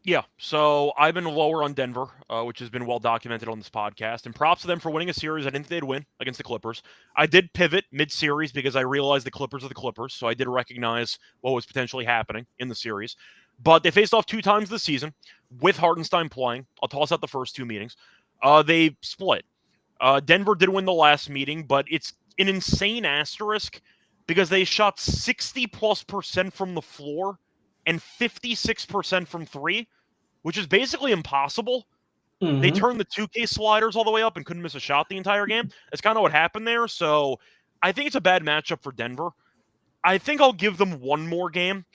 Yeah, so I've been lower on Denver, which has been well documented on this podcast, and props to them for winning a series I didn't think they'd win against the Clippers. I did pivot mid-series because I realized the Clippers are the Clippers, so I did recognize what was potentially happening in the series. But they faced off 2 times this season with Hardenstein playing. I'll toss out the first 2 meetings. They split. Denver did win the last meeting, but it's an insane asterisk because they shot 60+% from the floor and 56% from 3, which is basically impossible. They turned the 2K sliders all the way up and couldn't miss a shot the entire game. That's kind of what happened there. So I think it's a bad matchup for Denver. I think I'll give them one more game.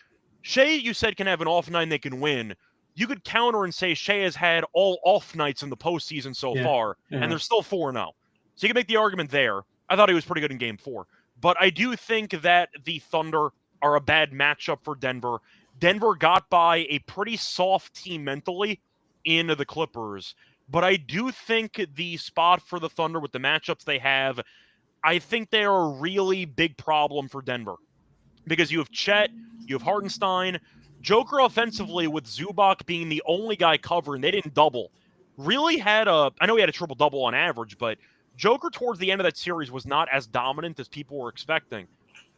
Shea, you said, can have an off night and they can win. You could counter and say Shea has had all off nights in the postseason so far, and they're still 4-0. So you can make the argument there. I thought he was pretty good in Game 4. But I do think that the Thunder are a bad matchup for Denver. Denver got by a pretty soft team mentally in the Clippers. But I do think the spot for the Thunder with the matchups they have, I think they are a really big problem for Denver. Because you have Chet, you have Hardenstein, Joker offensively, with Zubac being the only guy covering, they didn't double. Really had I know he had a triple-double on average, but Joker towards the end of that series was not as dominant as people were expecting.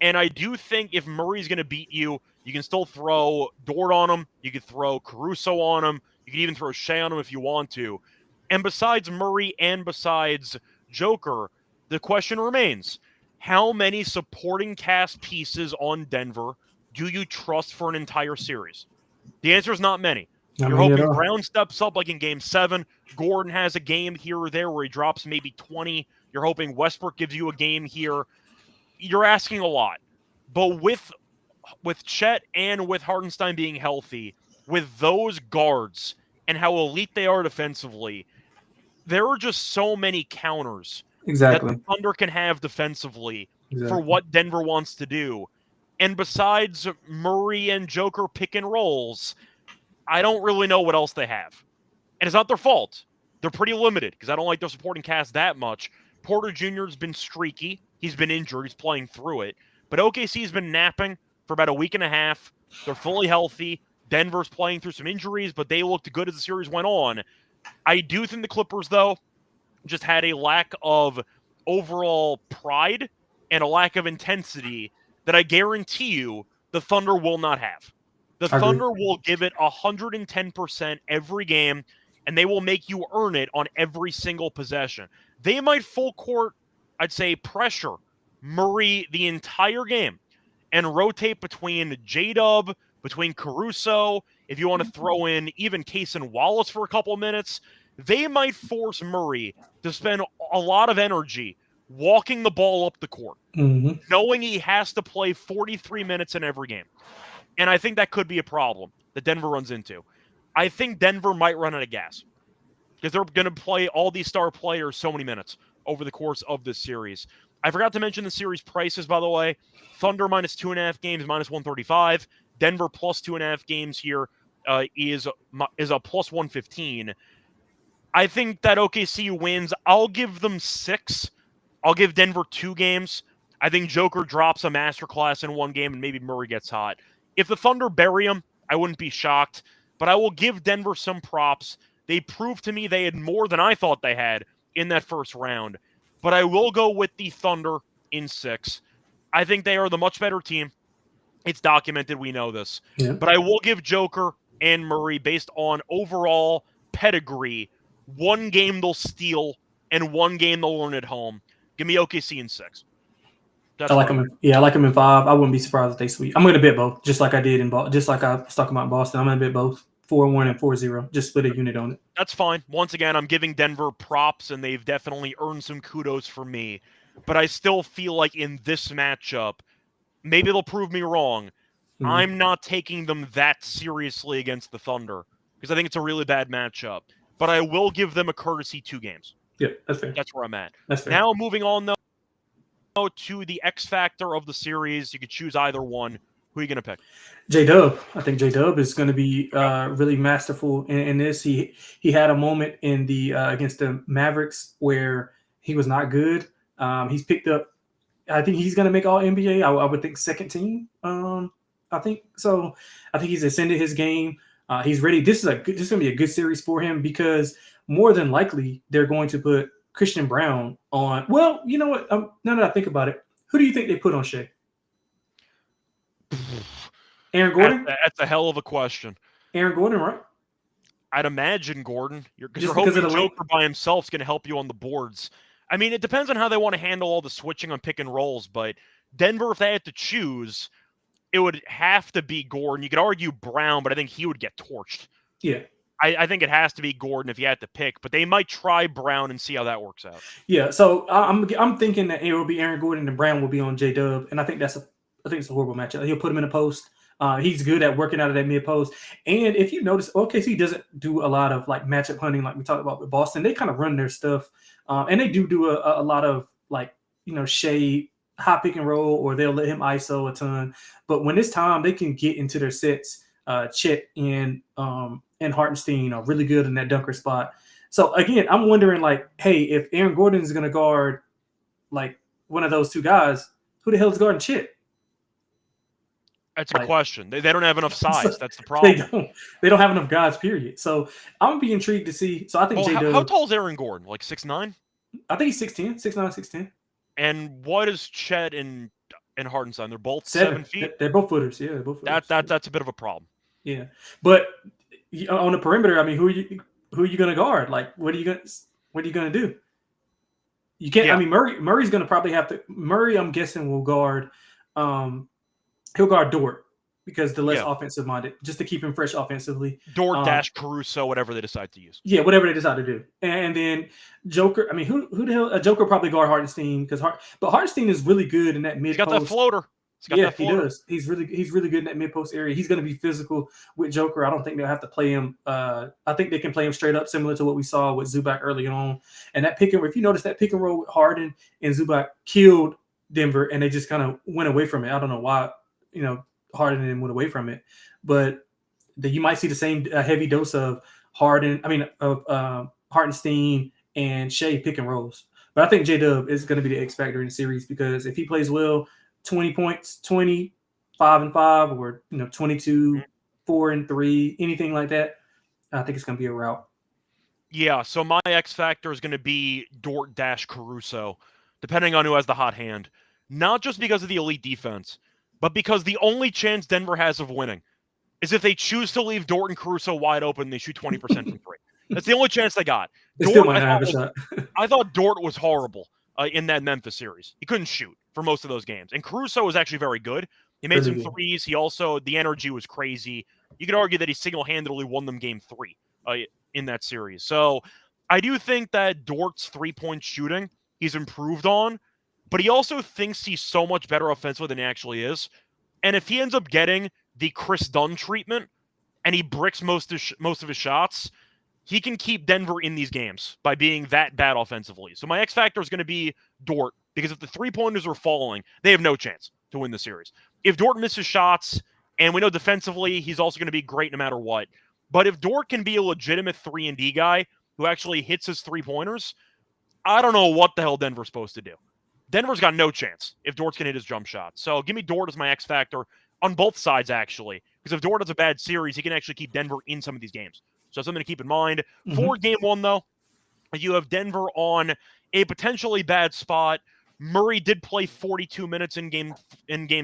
And I do think if Murray's going to beat you, you can still throw Dort on him. You could throw Caruso on him. You can even throw Shea on him if you want to. And besides Murray and besides Joker, the question remains, how many supporting cast pieces on Denver do you trust for an entire series? The answer is not many. You're hoping Brown steps up like in Game 7. Gordon has a game here or there where he drops maybe 20. You're hoping Westbrook gives you a game here. You're asking a lot. But with Chet and with Hardenstein being healthy, with those guards and how elite they are defensively, there are just so many counters that the Thunder can have defensively for what Denver wants to do. And besides Murray and Joker pick and rolls, I don't really know what else they have. And it's not their fault. They're pretty limited because I don't like their supporting cast that much. Porter Jr. has been streaky. He's been injured. He's playing through it. But OKC's been napping for about a week and a half. They're fully healthy. Denver's playing through some injuries, but they looked good as the series went on. I do think the Clippers, though, just had a lack of overall pride and a lack of intensity that I guarantee you the Thunder will not have. The Thunder will give it 110% every game, and they will make you earn it on every single possession. They might full court, I'd say, pressure Murray the entire game and rotate between J-Dub, between Caruso. If you want to throw in even Case and Wallace for a couple of minutes, they might force Murray to spend a lot of energy walking the ball up the court, knowing he has to play 43 minutes in every game. And I think that could be a problem that Denver runs into. I think Denver might run out of gas because they're going to play all these star players so many minutes over the course of this series. I forgot to mention the series prices, by the way. Thunder minus 2.5 games, minus 135. Denver plus 2.5 games here is a plus 115. I think that OKC wins. I'll give them 6. I'll give Denver 2 games. I think Joker drops a masterclass in 1 game and maybe Murray gets hot. If the Thunder bury him, I wouldn't be shocked. But I will give Denver some props. They proved to me they had more than I thought they had in that first round. But I will go with the Thunder in 6. I think they are the much better team. It's documented. We know this. Yeah. But I will give Joker and Murray, based on overall pedigree, 1 game they'll steal and 1 game they'll learn at home. Give me OKC in 6. I like them. I like them in 5. I wouldn't be surprised if they sweep. I'm going to bet both, just like I did just like I was talking about in Boston. I'm going to bet both 4-1 and 4-0. Just split a unit on it. That's fine. Once again, I'm giving Denver props, and they've definitely earned some kudos from me. But I still feel like in this matchup, maybe they'll prove me wrong. I'm not taking them that seriously against the Thunder because I think it's a really bad matchup. But I will give them a courtesy 2 games. Yeah, that's fair. That's where I'm at. That's fair. Now moving on, though, to the X factor of the series. You could choose either one. Who are you going to pick? J-Dub. I think J-Dub is going to be really masterful in this. He had a moment in the against the Mavericks where he was not good. He's picked up. I think he's going to make all NBA. I would think second team. I think so. I think he's ascended his game. He's ready. This is going to be a good series for him because more than likely they're going to put Christian Brown on. Well, you know what? Now that I think about it, who do you think they put on Shea? Aaron Gordon? That's a hell of a question. Aaron Gordon, right? I'd imagine Gordon. You're hoping Joker by himself is going to help you on the boards. I mean, it depends on how they want to handle all the switching on pick and rolls, but Denver, if they had to choose, it would have to be Gordon. You could argue Brown, but I think he would get torched. Yeah. I think it has to be Gordon if you had to pick, but they might try Brown and see how that works out. Yeah, so I'm thinking that it will be Aaron Gordon and Brown will be on J-Dub, and I think it's a horrible matchup. He'll put him in a post. He's good at working out of that mid post. And if you notice, OKC doesn't do a lot of like matchup hunting like we talked about with Boston. They kind of run their stuff, and they do a lot of like Shea high pick and roll, or they'll let him ISO a ton. But when it's time, they can get into their sets. Chet and Hartenstein are really good in that dunker spot. So again, I'm wondering like, hey, if Aaron Gordon is going to guard like one of those 2 guys, who the hell is guarding Chet? That's a good question. They don't have enough size. That's the They problem. They don't have enough guys, period. So I'm gonna be intrigued to see. So I think How tall is Aaron Gordon? Like 6'9"? I think he's 6'10", 6'9", 6'10". And what is Chet and Hardenstein? They're both 7. 7 feet. They're both footers. Yeah, they're both footers. That's a bit of a problem. Yeah, but on the perimeter, I mean, who are you going to guard? Like, what are you going to do? You can't. Yeah. I mean, Murray's going to probably have to. Murray, I'm guessing, will guard. He'll guard Dort because the less offensive minded, just to keep him fresh offensively. Dort dash Caruso, whatever they decide to use. Yeah, whatever they decide to do. And then Joker. I mean, who the hell? A Joker probably guard Hardenstein but Hardenstein is really good in that mid. He's got that floater. He does. He's really good in that mid post area. He's going to be physical with Joker. I don't think they'll have to play him. I think they can play him straight up, similar to what we saw with Zubac early on. And that pick and roll, if you notice, that pick and roll with Harden and Zubac killed Denver, and they just kind of went away from it. I don't know why, Harden and went away from it, but you might see the same heavy dose of Hardenstein and Shea pick and rolls. But I think J-Dub is going to be the X factor in the series, because if he plays well, 20 points, 25 and 5, or 22, 4 and 3, anything like that, I think it's going to be a rout. Yeah, so my X factor is going to be Dort dash Caruso, depending on who has the hot hand. Not just because of the elite defense, but because the only chance Denver has of winning is if they choose to leave Dort and Caruso wide open and they shoot 20% from three. That's the only chance they got. I thought Dort was horrible in that Memphis series. He couldn't shoot for most of those games. And Caruso was actually very good. He made some threes. He also, the energy was crazy. You could argue that he single-handedly won them game 3 in that series. So I do think that Dort's three-point shooting, he's improved on, but he also thinks he's so much better offensively than he actually is. And if he ends up getting the Chris Dunn treatment and he bricks most of his shots, he can keep Denver in these games by being that bad offensively. So my X factor is going to be Dort, because if the three-pointers are falling, they have no chance to win the series. If Dort misses shots, and we know defensively he's also going to be great no matter what, but if Dort can be a legitimate 3-and-D guy who actually hits his three-pointers, I don't know what the hell Denver's supposed to do. Denver's got no chance if Dort's going to hit his jump shot. So give me Dort as my X factor on both sides, actually, because if Dort has a bad series, he can actually keep Denver in some of these games. So something to keep in mind. For game 1, though, you have Denver on a potentially bad spot. Murray did play 42 minutes in game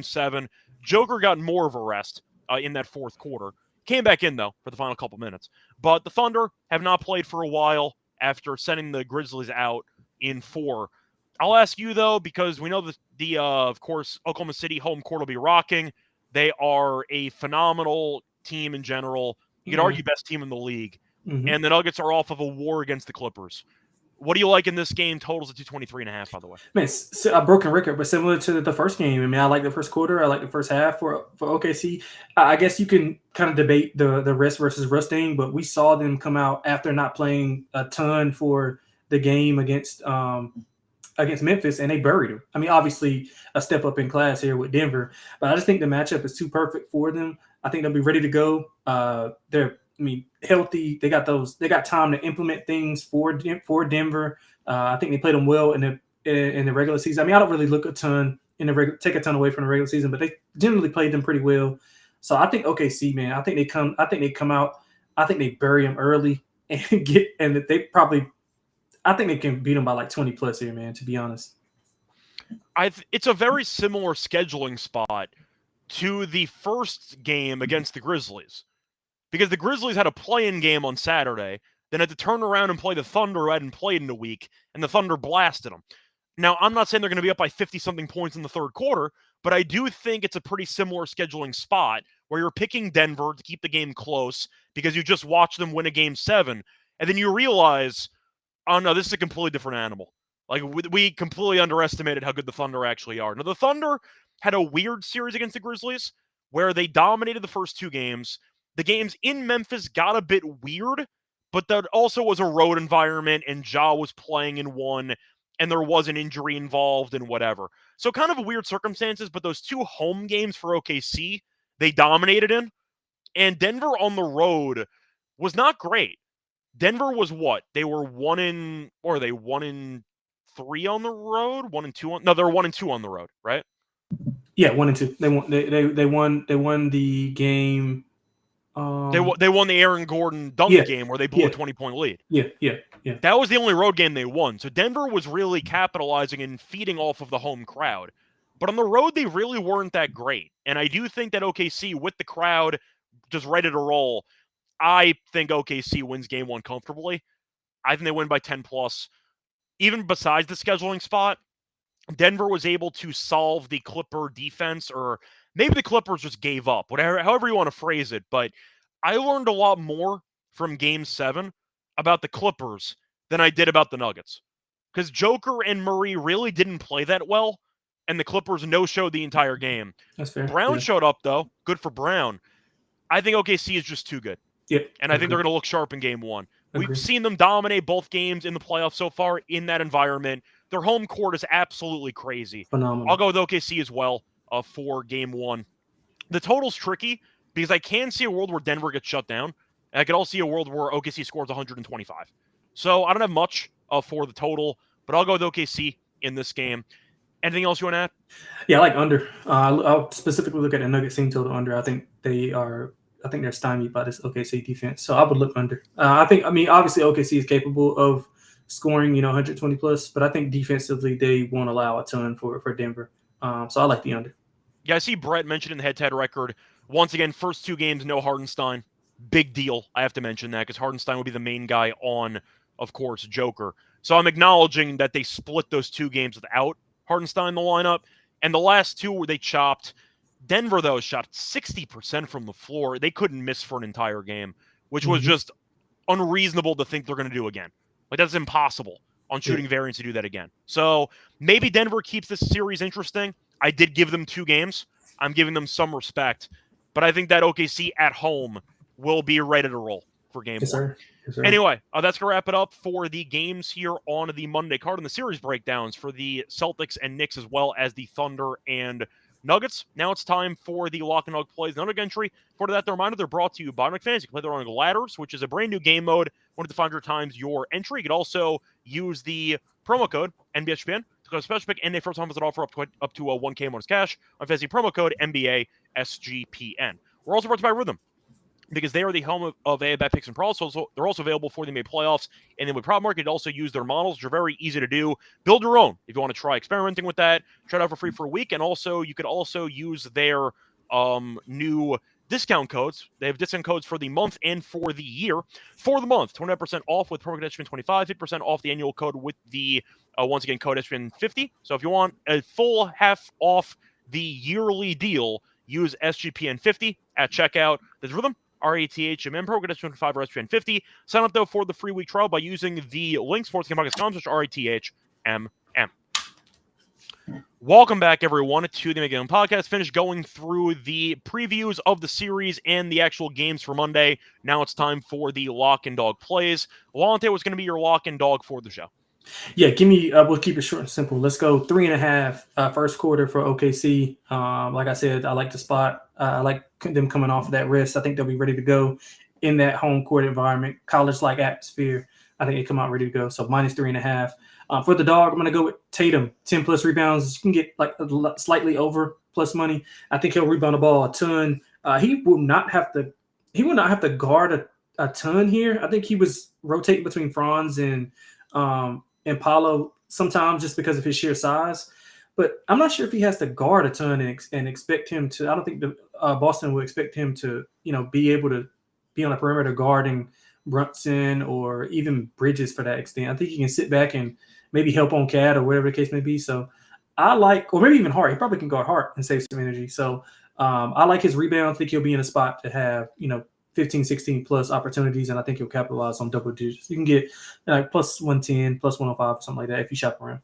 7. Joker got more of a rest in that fourth quarter. Came back in, though, for the final couple minutes. But the Thunder have not played for a while after sending the Grizzlies out in 4. I'll ask you, though, because we know that of course, Oklahoma City home court will be rocking. They are a phenomenal team in general. You could argue best team in the league. And the Nuggets are off of a war against the Clippers. What do you like in this game? Totals of 223.5, by the way. Man, it's a broken record, but similar to the first game. I mean, I like the first quarter. I like the first half for OKC. I guess you can kind of debate the rest versus rust thing, but we saw them come out after not playing a ton for the game against Memphis, and they buried them. I mean, obviously a step up in class here with Denver, but I just think the matchup is too perfect for them. I think they'll be ready to go. They're healthy. They got time to implement things for Denver. I think they played them well in the regular season. I mean, I don't really look a ton take a ton away from the regular season, but they generally played them pretty well. So I think OKC, man, I think they come out. I think they bury them early and I think they can beat them by like 20 plus here, man, to be honest. It's a very similar scheduling spot to the first game against the Grizzlies, because the Grizzlies had a play-in game on Saturday, then had to turn around and play the Thunder, who hadn't played in a week, and the Thunder blasted them. Now, I'm not saying they're going to be up by 50-something points in the third quarter, but I do think it's a pretty similar scheduling spot where you're picking Denver to keep the game close because you just watched them win a game 7, and then you realize, oh no, this is a completely different animal. Like, we completely underestimated how good the Thunder actually are. Now, the Thunder had a weird series against the Grizzlies where they dominated the first 2 games. The games in Memphis got a bit weird, but that also was a road environment, and Ja was playing in one, and there was an injury involved and whatever. So kind of weird circumstances, but those 2 home games for OKC, they dominated in. And Denver on the road was not great. Denver was what? They were 1-3 on the road? 1-2 on? No, they're 1-2 on the road, right? Yeah, 1 and 2. They won the game. They won the Aaron Gordon dunk game where they blew a 20-point lead. Yeah. That was the only road game they won. So Denver was really capitalizing and feeding off of the home crowd. But on the road, they really weren't that great. And I do think that OKC, with the crowd just ready to roll, I think OKC wins game 1 comfortably. I think they win by 10 plus. Even besides the scheduling spot, Denver was able to solve the Clipper defense, or maybe the Clippers just gave up, however you want to phrase it. But I learned a lot more from game 7 about the Clippers than I did about the Nuggets. Because Joker and Murray really didn't play that well, and the Clippers no-showed the entire game. That's fair. Brown showed up, though. Good for Brown. I think OKC is just too good. Yep. And I think they're going to look sharp in game 1. Agreed. We've seen them dominate both games in the playoffs so far in that environment. Their home court is absolutely crazy. Phenomenal. I'll go with OKC as well for game 1. The total's tricky because I can see a world where Denver gets shut down. And I could also see a world where OKC scores 125. So I don't have much for the total, but I'll go with OKC in this game. Anything else you want to add? Yeah, I like under. I'll specifically look at the Nuggets team total under. I think they're stymied by this OKC defense. So I would look under. Obviously OKC is capable of scoring, 120 plus, but I think defensively they won't allow a ton for Denver. So I like the under. Yeah, I see Brett mentioned in the head-to-head record. Once again, first 2 games, no Hardenstein. Big deal. I have to mention that because Hardenstein will be the main guy on, of course, Joker. So I'm acknowledging that they split those 2 games without Hardenstein in the lineup. And the last 2 where they chopped. Denver, though, shot 60% from the floor. They couldn't miss for an entire game, which was just unreasonable to think they're going to do again. Like, that's impossible on shooting variants to do that again. So maybe Denver keeps this series interesting. I did give them 2 games. I'm giving them some respect. But I think that OKC at home will be ready to roll for game 1. Sir. Yes, sir. Anyway, that's going to wrap it up for the games here on the Monday card and the series breakdowns for the Celtics and Knicks as well as the Thunder and Nuggets. Now it's time for the Lock and Dog plays. Another entry. For that, the reminder, they're brought to you by Underdog Fantasy. You can play there on Ladders, which is a brand new game mode. 1 to 500 times your entry. You can also use the promo code NBSGPN to go to special pick and a first time visit offer up to a 1K bonus cash on Fantasy promo code NBA SGPN. We're also brought to you by Rhythm, because they are the home of bet picks and pros. So they're also available for the NBA playoffs. And then with Prop Market, also use their models, which are very easy to do. Build your own if you want to try experimenting with that. Try it out for free for a week. And also, you could also use their new discount codes. They have discount codes for the month and for the year. For the month, 29% off with promo code SGPN25, 50% off the annual code with the, once again, code SGPN50. So if you want a full half off the yearly deal, use SGPN50 at checkout. There's Rhythm. RATHMN program at 25 or SGPN50. Sign up, though, for the free week trial by using the link sportsgamepodcast.com/RATHMN. Welcome back, everyone, to the Make It Happen Podcast. Finished going through the previews of the series and the actual games for Monday. Now it's time for the Lock and Dog plays. Lonte, what's going to be your Lock and Dog for the show? Yeah, give me. We'll keep it short and simple. Let's go 3.5 first quarter for OKC. Like I said, I like the spot. I like them coming off of that rest. I think they'll be ready to go in that home court environment, college-like atmosphere. I think they come out ready to go. So -3.5. For the dog, I'm going to go with Tatum, 10 plus rebounds. You can get like slightly over plus money. I think he'll rebound the ball a ton. He will not have to guard a ton here. I think he was rotating between Franz and Paulo sometimes just because of his sheer size. But I'm not sure if he has to guard a ton and expect him to. I don't think Boston would expect him to, be able to be on the perimeter guarding Brunson or even Bridges for that extent. I think he can sit back and maybe help on Cat or whatever the case may be. So I like, or maybe even Hart. He probably can guard Hart and save some energy. So I like his rebound. I think he'll be in a spot to have, 15, 16 plus opportunities, and I think he'll capitalize on double digits. You can get like plus 110, plus 105, or something like that if you shop around.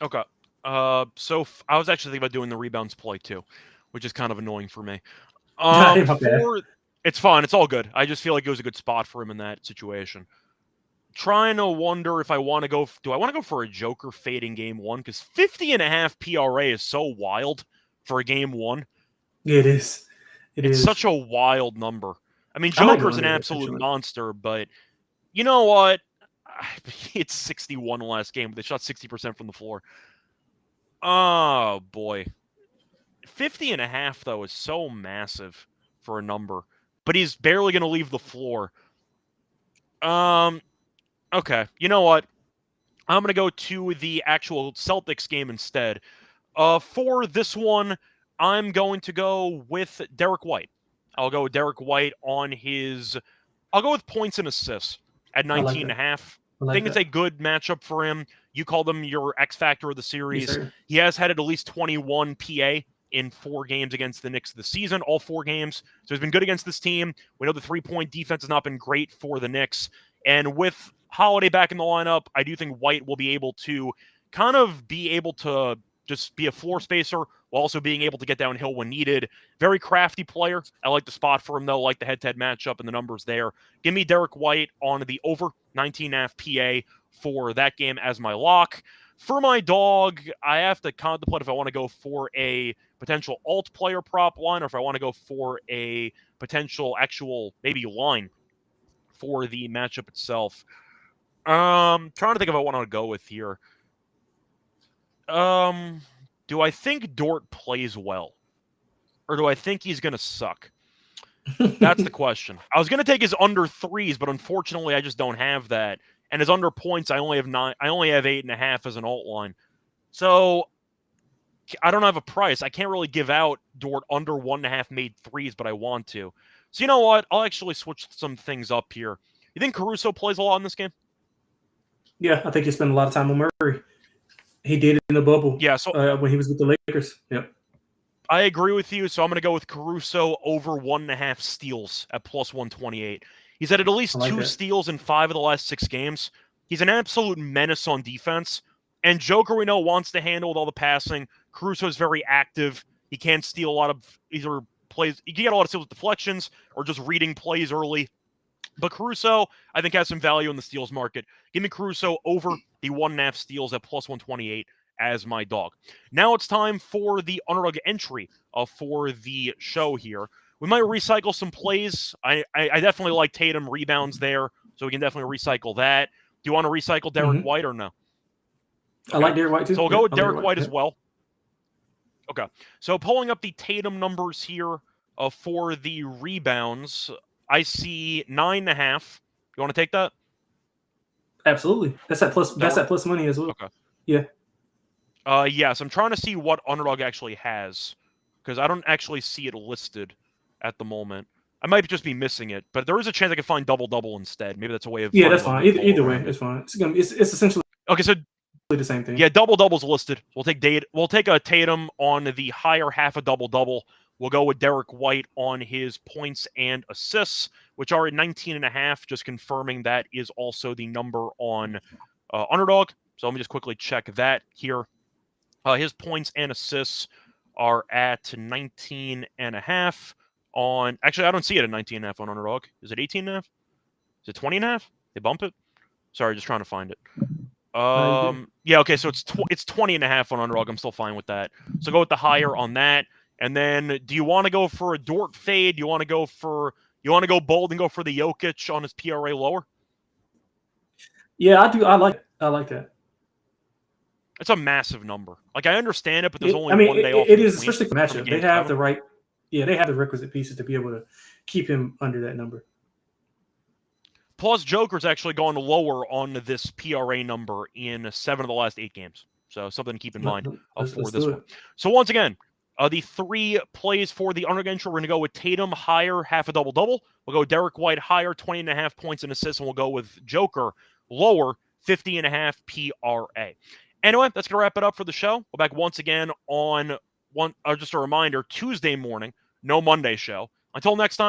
Okay. So I was actually thinking about doing the rebounds play too, which is kind of annoying for me. It's fine. It's all good. I just feel like it was a good spot for him in that situation. Trying to wonder if I want to go. Do I want to go for a Joker fading game 1? Because 50.5 PRA is so wild for a game 1. It is. It's such a wild number. I mean, Joker's an absolute monster, but you know what? It's 61 last game. They shot 60% from the floor. Oh, boy. 50.5, though, is so massive for a number. But he's barely going to leave the floor. Okay, you know what? I'm going to go to the actual Celtics game instead. For this one, I'm going to go with Derek White. I'll go with Derek White on his... I'll go with points and assists at 19.5. I think it's a good matchup for him. You called him your X factor of the series. Yes, he has had at least 21 PA in 4 games against the Knicks this season, all 4 games. So he's been good against this team. We know the 3-point defense has not been great for the Knicks. And with Holiday back in the lineup, I do think White will be able to kind of be able to just be a floor spacer while also being able to get downhill when needed. Very crafty player. I like the spot for him, though. I like the head-to-head matchup and the numbers there. Give me Derek White on the over 19.5 PA for that game as my lock. For my dog, I have to contemplate if I want to go for a potential alt player prop line or if I want to go for a potential actual maybe line for the matchup itself. Trying to think of what I want to go with here. Do I think Dort plays well? Or do I think he's going to suck? That's the question. I was going to take his under 3s, but unfortunately I just don't have that. And his under points, I only have 9. I only have 8.5 as an alt line. So I don't have a price. I can't really give out Dort under 1.5 made 3s, but I want to. So you know what? I'll actually switch some things up here. You think Caruso plays a lot in this game? Yeah, I think he spent a lot of time on Murray. He did it in the bubble. Yeah, so when he was with the Lakers. Yep. I agree with you, so I'm going to go with Caruso over 1.5 steals at plus 128. He's had at least 2 steals in 5 of the last 6 games. He's an absolute menace on defense. And Joker, we know, wants to handle with all the passing. Caruso is very active. He can't steal a lot of either plays. He can get a lot of steals with deflections or just reading plays early. But Caruso, I think, has some value in the steals market. Give me Caruso over the 1.5 steals at plus 128 as my dog. Now it's time for the underdog entry for the show here. We might recycle some plays. I definitely like Tatum rebounds there, so we can definitely recycle that. Do you want to recycle Derek White or no? Okay. I like Derek White too. So we'll go with Derek White as well. Okay. So pulling up the Tatum numbers here for the rebounds, I see 9.5. You want to take that? Absolutely. That's at plus money as well. Okay. Yeah. Yes, I'm trying to see what Underdog actually has because I don't actually see it listed at the moment. I might just be missing it, but there is a chance I could find double-double instead. Maybe that's a way of... Yeah, that's fine. Either way, it's fine. It's essentially... Okay, so... the same thing. Yeah, double-double's listed. We'll take a Tatum on the higher half of double-double. We'll go with Derek White on his points and assists, which are at 19.5, just confirming that is also the number on Underdog. So let me just quickly check that here. His points and assists are at 19.5 on... Actually, I don't see it at 19.5 on Underdog. Is it 18.5? Is it 20.5? They bump it? Sorry, just trying to find it. Yeah, okay, so it's 20.5 on Underdog. I'm still fine with that. So go with the higher on that. And then, do you want to go for a Dort fade? Do you want to go bold and go for the Jokic on his PRA lower? Yeah, I do. I like that. It's a massive number. Like, I understand it, but there's only 1 day off. It is, especially for matchup. They have the right. Yeah, they have the requisite pieces to be able to keep him under that number. Plus, Joker's actually gone lower on this PRA number in 7 of the last 8 games. So something to keep in mind for this one. So once again, the 3 plays for the underdog entry, we're going to go with Tatum higher, half a double-double. We'll go Derek White higher, 20.5 points and assists, and we'll go with Joker lower, 50.5 PRA. Anyway, that's going to wrap it up for the show. We're back once again on just a reminder, Tuesday morning, no Monday show. Until next time.